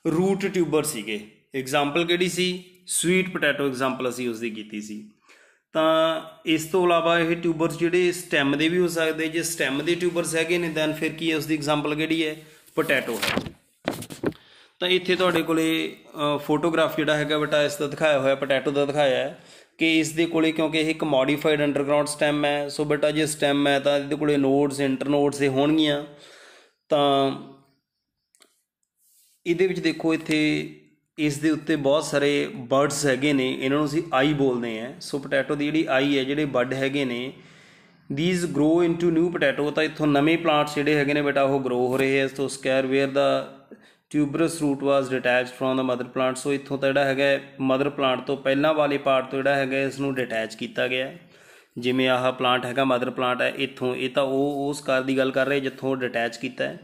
S1: रूट ट्यूबर सीगे। एग्जाम्पल किहड़ी सी, स्वीट पोटैटो एग्जाम्पल असी उसकी कीती सी। तो इस तो इलावा ये ट्यूबर्स जिहड़े स्टैम दे भी हो सकते, जे स्टैम दे ट्यूबर्स हैगे ने दैन फिर की है उसकी एग्जाम्पल किहड़ी है, पोटैटो है। ਤਾਂ ਇੱਥੇ ਤੁਹਾਡੇ ਕੋਲੇ ਫੋਟੋਗ੍ਰਾਫ ਜਿਹੜਾ ਹੈਗਾ ਬੇਟਾ ਇਸ ਦਾ ਦਿਖਾਇਆ ਹੋਇਆ, ਪੋਟੈਟੋ ਦਾ ਦਿਖਾਇਆ ਹੈ ਕਿ ਇਸ ਦੇ ਕੋਲੇ ਕਿਉਂਕਿ ਇਹ ਇੱਕ ਮੋਡੀਫਾਈਡ ਅੰਡਰਗਰਾਉਂਡ ਸਟੈਮ ਹੈ। ਸੋ ਬੇਟਾ ਜੇ ਸਟੈਮ ਹੈ ਤਾਂ ਇਹਦੇ ਕੋਲੇ ਨੋਡਸ, ਇੰਟਰਨੋਡਸ ਇਹ ਹੋਣਗੀਆਂ। ਤਾਂ ਇਹਦੇ ਵਿੱਚ ਦੇਖੋ ਇੱਥੇ ਇਸ ਦੇ ਉੱਤੇ ਬਹੁਤ ਸਾਰੇ ਬਰਡਸ ਹੈਗੇ ਨੇ, ਇਹਨਾਂ ਨੂੰ ਅਸੀਂ ਆਈ ਬੋਲਦੇ ਹਾਂ। ਸੋ ਪੋਟੈਟੋ ਦੀ ਜਿਹੜੀ ਆਈ ਹੈ, ਜਿਹੜੇ ਬਡ ਹੈਗੇ ਨੇ, these grow into new potato। ਤਾਂ ਇੱਥੋਂ ਨਵੇਂ ਪਲਾਂਟਸ ਜਿਹੜੇ ਹੈਗੇ ਨੇ ਬੇਟਾ ਉਹ ਗਰੋ ਹੋ ਰਹੇ ਹੈ। So scare where the tubers root was detached from the mother plant. So ਇੱਥੋਂ ਤਾਂ ਜਿਹੜਾ ਹੈਗਾ ਮਦਰ ਪਲਾਂਟ ਤੋਂ ਪਹਿਲਾਂ ਵਾਲੇ ਪਾਰਟ ਤੋਂ ਜਿਹੜਾ ਹੈਗਾ ਇਸ ਨੂੰ ਡਿਟੈਚ ਕੀਤਾ ਗਿਆ। ਜਿਵੇਂ ਆਹ ਪਲਾਂਟ ਹੈਗਾ ਮਦਰ ਪਲਾਂਟ ਹੈ, ਇੱਥੋਂ ਇਹ ਤਾਂ ਉਹ ਉਸ ਕਾਰ ਦੀ ਗੱਲ ਕਰ ਰਹੇ ਜਿੱਥੋਂ ਡਿਟੈਚ ਕੀਤਾ ਹੈ।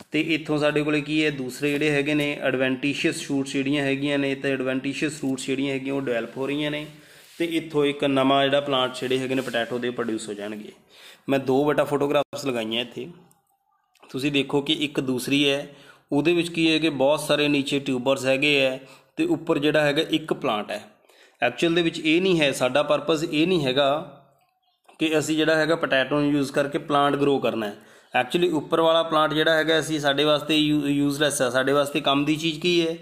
S1: ਅਤੇ ਇੱਥੋਂ ਸਾਡੇ ਕੋਲ ਕੀ ਹੈ, ਦੂਸਰੇ ਜਿਹੜੇ ਹੈਗੇ ਨੇ ਐਡਵੈਂਟੀਸ਼ੀਅਸ ਸ਼ੂਟਸ ਜਿਹੜੀਆਂ ਹੈਗੀਆਂ ਨੇ, ਅਤੇ ਐਡਵੈਂਟੀਸ਼ੀਅਸ ਰੂਟਸ ਜਿਹੜੀਆਂ ਹੈਗੀਆਂ ਉਹ ਡਿਵੈਲਪ ਹੋ ਰਹੀਆਂ ਨੇ। ਅਤੇ ਇੱਥੋਂ ਇੱਕ ਨਵਾਂ ਜਿਹੜਾ ਪਲਾਂਟ ਜਿਹੜੇ ਹੈਗੇ ਨੇ ਪੋਟੈਟੋ ਦੇ ਪ੍ਰੋਡਿਊਸ ਹੋ ਜਾਣਗੇ। ਮੈਂ 2 ਬੇਟਾ ਫੋਟੋਗ੍ਰਾਫਸ ਲਗਾਈਆਂ ਇੱਥੇ, ਤੁਸੀਂ ਦੇਖੋ ਕਿ ਇੱਕ ਦੂਸਰੀ ਹੈ, ਉਹਦੇ ਵਿੱਚ ਕੀ ਹੈ ਕਿ ਬਹੁਤ ਸਾਰੇ ਨੀਚੇ ਟਿਊਬਰਸ ਹੈਗੇ ਹੈ ਅਤੇ ਉੱਪਰ ਜਿਹੜਾ ਹੈਗਾ ਇੱਕ ਪਲਾਂਟ ਹੈ। ਐਕਚੁਅਲ ਦੇ ਵਿੱਚ ਇਹ ਨਹੀਂ ਹੈ, ਸਾਡਾ ਪਰਪਸ ਇਹ ਨਹੀਂ ਹੈਗਾ ਕਿ ਅਸੀਂ ਜਿਹੜਾ ਹੈਗਾ ਪੋਟੈਟੋ ਨੂੰ ਯੂਜ਼ ਕਰਕੇ ਪਲਾਂਟ ਗਰੋ ਕਰਨਾ ਹੈ। ਐਕਚੁਅਲੀ ਉੱਪਰ ਵਾਲਾ ਪਲਾਂਟ ਜਿਹੜਾ ਹੈਗਾ ਅਸੀਂ ਸਾਡੇ ਵਾਸਤੇ ਯੂਜ਼ਲੈਸ ਹੈ, ਸਾਡੇ ਵਾਸਤੇ ਕੰਮ ਦੀ ਚੀਜ਼ ਕੀ ਹੈ।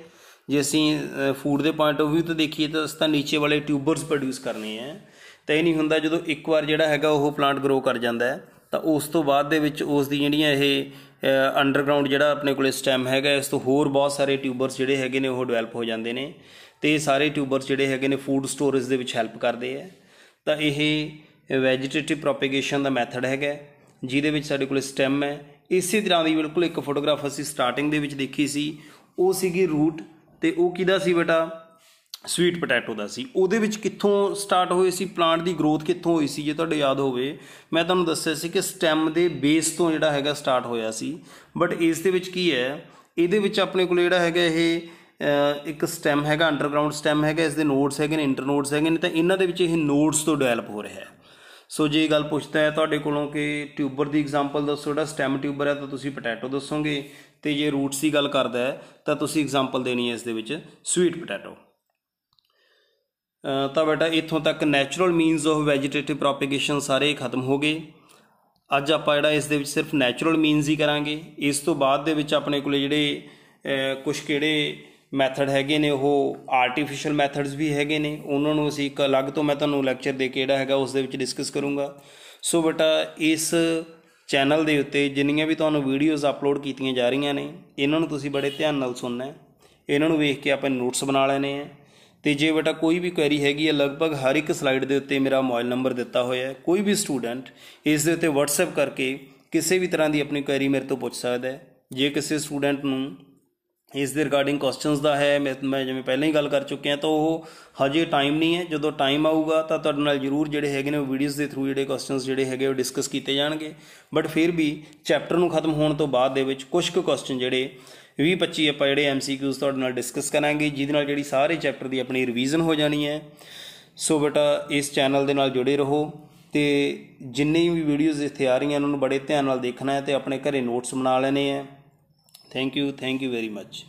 S1: ਜੇ ਅਸੀਂ ਫੂਡ ਦੇ ਪੁਆਇੰਟ ਆਫ ਵਿਊ ਤੋਂ ਦੇਖੀਏ ਤਾਂ ਅਸੀਂ ਤਾਂ ਨੀਚੇ ਵਾਲੇ ਟਿਊਬਰਸ ਪ੍ਰੋਡਿਊਸ ਕਰਨੇ ਹੈ। ਤਾਂ ਇਹ ਨਹੀਂ ਹੁੰਦਾ, ਜਦੋਂ ਇੱਕ ਵਾਰ ਜਿਹੜਾ ਹੈਗਾ ਉਹ ਪਲਾਂਟ ਗਰੋ ਕਰ ਜਾਂਦਾ ਹੈ ਤਾਂ ਉਸ ਤੋਂ ਬਾਅਦ ਦੇ ਵਿੱਚ ਉਸ ਦੀ ਜਿਹੜੀਆਂ ਇਹ ਅੰਡਰਗਰਾਊਂਡ ਜਿਹੜਾ ਆਪਣੇ ਕੋਲ ਸਟੈਮ ਹੈਗਾ, ਇਸ ਤੋਂ ਹੋਰ ਬਹੁਤ ਸਾਰੇ ਟਿਊਬਰਸ ਜਿਹੜੇ ਹੈਗੇ ਨੇ ਉਹ ਡਿਵੈਲਪ ਹੋ ਜਾਂਦੇ ਨੇ। ਅਤੇ ਇਹ ਸਾਰੇ ਟਿਊਬਰਸ ਜਿਹੜੇ ਹੈਗੇ ਨੇ ਫੂਡ ਸਟੋਰੇਜ ਦੇ ਵਿੱਚ ਹੈਲਪ ਕਰਦੇ ਹੈ। ਤਾਂ ਇਹ ਵੈਜੀਟੇਟਿਵ ਪ੍ਰੋਪੇਗੇਸ਼ਨ ਦਾ ਮੈਥਡ ਹੈਗਾ, ਜਿਹਦੇ ਵਿੱਚ ਸਾਡੇ ਕੋਲ ਸਟੈਮ ਹੈ। ਇਸੇ ਤਰ੍ਹਾਂ ਦੀ ਬਿਲਕੁਲ ਇੱਕ ਫੋਟੋਗ੍ਰਾਫ ਅਸੀਂ ਸਟਾਰਟਿੰਗ ਦੇ ਵਿੱਚ ਦੇਖੀ ਸੀ, ਉਹ ਸੀਗੀ ਰੂਟ, ਅਤੇ ਉਹ ਕਿਹਦਾ ਸੀ ਬੇਟਾ, ਸਵੀਟ ਪੋਟੈਟੋ ਦਾ ਸੀ। ਉਹਦੇ ਵਿੱਚ ਕਿੱਥੋਂ ਸਟਾਰਟ ਹੋਏ ਸੀ, ਪਲਾਂਟ ਦੀ ਗਰੋਥ ਕਿੱਥੋਂ ਹੋਈ ਸੀ, ਜੇ ਤੁਹਾਡੇ ਯਾਦ ਹੋਵੇ ਮੈਂ ਤੁਹਾਨੂੰ ਦੱਸਿਆ ਸੀ ਕਿ ਸਟੈਮ ਦੇ ਬੇਸ ਤੋਂ ਜਿਹੜਾ ਹੈਗਾ ਸਟਾਰਟ ਹੋਇਆ ਸੀ। ਬਟ ਇਸ ਦੇ ਵਿੱਚ ਕੀ ਹੈ, ਇਹਦੇ ਵਿੱਚ ਆਪਣੇ ਕੋਲ ਜਿਹੜਾ ਹੈਗਾ ਇਹ ਇੱਕ ਸਟੈਮ ਹੈਗਾ, ਅੰਡਰਗਰਾਊਂਡ ਸਟੈਮ ਹੈਗਾ, ਇਸ ਦੇ ਨੋਡਸ ਹੈਗੇ ਨੇ, ਇੰਟਰਨੋਡਸ ਹੈਗੇ ਨੇ, ਤਾਂ ਇਹਨਾਂ ਦੇ ਵਿੱਚ ਇਹ ਨੋਡਸ ਤੋਂ ਡਿਵੈਲਪ ਹੋ ਰਿਹਾ ਹੈ। ਸੋ ਜੇ ਗੱਲ ਪੁੱਛਦਾ ਹੈ ਤੁਹਾਡੇ ਕੋਲੋਂ ਕਿ ਟਿਊਬਰ ਦੀ ਐਗਜ਼ਾਮਪਲ ਦੱਸੋ, ਜਿਹੜਾ ਸਟੈਮ ਟਿਊਬਰ ਹੈ ਤਾਂ ਤੁਸੀਂ ਪੋਟੈਟੋ ਦੱਸੋਗੇ, ਅਤੇ ਜੇ ਰੂਟਸ ਦੀ ਗੱਲ ਕਰਦਾ ਹੈ ਤਾਂ ਤੁਸੀਂ ਐਗਜ਼ਾਮਪਲ ਦੇਣੀ ਹੈ ਇਸ ਦੇ ਵਿੱਚ ਸਵੀਟ ਪੋਟੈਟੋ। ਤਾਂ ਬੇਟਾ ਇੱਥੋਂ ਤੱਕ ਨੈਚੁਰਲ ਮੀਨਸ ਆਫ ਵੈਜੀਟੇਟਿਵ ਪ੍ਰੋਪੇਗੇਸ਼ਨ ਸਾਰੇ ਖਤਮ ਹੋ ਗਏ। ਅੱਜ ਆਪਾਂ ਜਿਹੜਾ ਇਸ ਦੇ ਵਿੱਚ ਸਿਰਫ ਨੈਚੁਰਲ ਮੀਨਸ ਹੀ ਕਰਾਂਗੇ। ਇਸ ਤੋਂ ਬਾਅਦ ਦੇ ਵਿੱਚ ਆਪਣੇ ਕੋਲ ਜਿਹੜੇ ਕੁਛ ਕਿਹੜੇ ਮੈਥਡ ਹੈਗੇ ਨੇ, ਉਹ ਆਰਟੀਫਿਸ਼ੀਅਲ ਮੈਥਡਸ ਵੀ ਹੈਗੇ ਨੇ, ਉਹਨਾਂ ਨੂੰ ਅਸੀਂ ਇੱਕ ਅਲੱਗ ਤੋਂ ਮੈਂ ਤੁਹਾਨੂੰ ਲੈਕਚਰ ਦੇ ਕੇ ਜਿਹੜਾ ਹੈਗਾ ਉਸ ਦੇ ਵਿੱਚ ਡਿਸਕਸ ਕਰੂੰਗਾ। ਸੋ ਬੇਟਾ ਇਸ ਚੈਨਲ ਦੇ ਉੱਤੇ ਜਿੰਨੀਆਂ ਵੀ ਤੁਹਾਨੂੰ ਵੀਡੀਓਜ਼ ਅਪਲੋਡ ਕੀਤੀਆਂ ਜਾ ਰਹੀਆਂ ਨੇ, ਇਹਨਾਂ ਨੂੰ ਤੁਸੀਂ ਬੜੇ ਧਿਆਨ ਨਾਲ ਸੁਣਨਾ ਹੈ, ਇਹਨਾਂ ਨੂੰ ਵੇਖ ਕੇ ਆਪਾਂ ਨੋਟਸ ਬਣਾ ਲੈਣੇ ਹੈ। ਅਤੇ ਜੇ ਬੇਟਾ ਕੋਈ ਵੀ ਕੁਐਰੀ ਹੈਗੀ ਹੈ, ਲਗਭਗ ਹਰ ਇੱਕ ਸਲਾਈਡ ਦੇ ਉੱਤੇ ਮੇਰਾ ਮੋਬਾਈਲ ਨੰਬਰ ਦਿੱਤਾ ਹੋਇਆ ਹੈ। ਕੋਈ ਵੀ ਸਟੂਡੈਂਟ ਇਸ ਦੇ ਉੱਤੇ ਵਟਸਐਪ ਕਰਕੇ ਕਿਸੇ ਵੀ ਤਰ੍ਹਾਂ ਦੀ ਆਪਣੀ ਕੁਐਰੀ ਮੇਰੇ ਤੋਂ ਪੁੱਛ ਸਕਦਾ ਹੈ। ਜੇ ਕਿਸੇ ਸਟੂਡੈਂਟ ਨੂੰ ਇਸ ਦੇ ਰਿਗਾਰਡਿੰਗ ਕੁਐਸਚਨਸ ਦਾ ਹੈ, ਮੈਂ ਜਿਵੇਂ ਪਹਿਲਾਂ ਹੀ ਗੱਲ ਕਰ ਚੁੱਕਿਆ, ਤਾਂ ਉਹ ਹਜੇ ਟਾਈਮ ਨਹੀਂ ਹੈ। ਜਦੋਂ ਟਾਈਮ ਆਊਗਾ ਤਾਂ ਤੁਹਾਡੇ ਨਾਲ ਜ਼ਰੂਰ ਜਿਹੜੇ ਹੈਗੇ ਨੇ ਉਹ ਵੀਡੀਓਜ਼ ਦੇ ਥਰੂ ਜਿਹੜੇ ਕੁਐਸਚਨਸ ਜਿਹੜੇ ਹੈਗੇ ਉਹ ਡਿਸਕਸ ਕੀਤੇ ਜਾਣਗੇ। ਬਟ ਫਿਰ ਵੀ ਚੈਪਟਰ ਨੂੰ ਖਤਮ ਹੋਣ ਤੋਂ ਬਾਅਦ ਦੇ ਵਿੱਚ ਕੁਛ ਕੁ ਕੁਐਸਚਨ ਜਿਹੜੇ 20-25 ਆਪਾਂ ਜਿਹੜੇ MCQs ਤੁਹਾਡੇ ਨਾਲ ਡਿਸਕਸ ਕਰਾਂਗੇ, ਜਿਹਦੇ ਨਾਲ ਜਿਹੜੀ ਸਾਰੇ ਚੈਪਟਰ ਦੀ ਆਪਣੀ ਰਿਵੀਜ਼ਨ ਹੋ ਜਾਣੀ ਹੈ। ਸੋ ਬੇਟਾ ਇਸ ਚੈਨਲ ਦੇ ਨਾਲ ਜੁੜੇ ਰਹੋ, ਅਤੇ ਜਿੰਨੀ ਵੀ ਵੀਡੀਓਜ਼ ਇੱਥੇ ਆ ਰਹੀਆਂ ਉਹਨਾਂ ਨੂੰ ਬੜੇ ਧਿਆਨ ਨਾਲ ਦੇਖਣਾ ਹੈ ਅਤੇ ਆਪਣੇ ਘਰੇ ਨੋਟਸ ਬਣਾ ਲੈਣੇ ਹੈ। Thank you very much.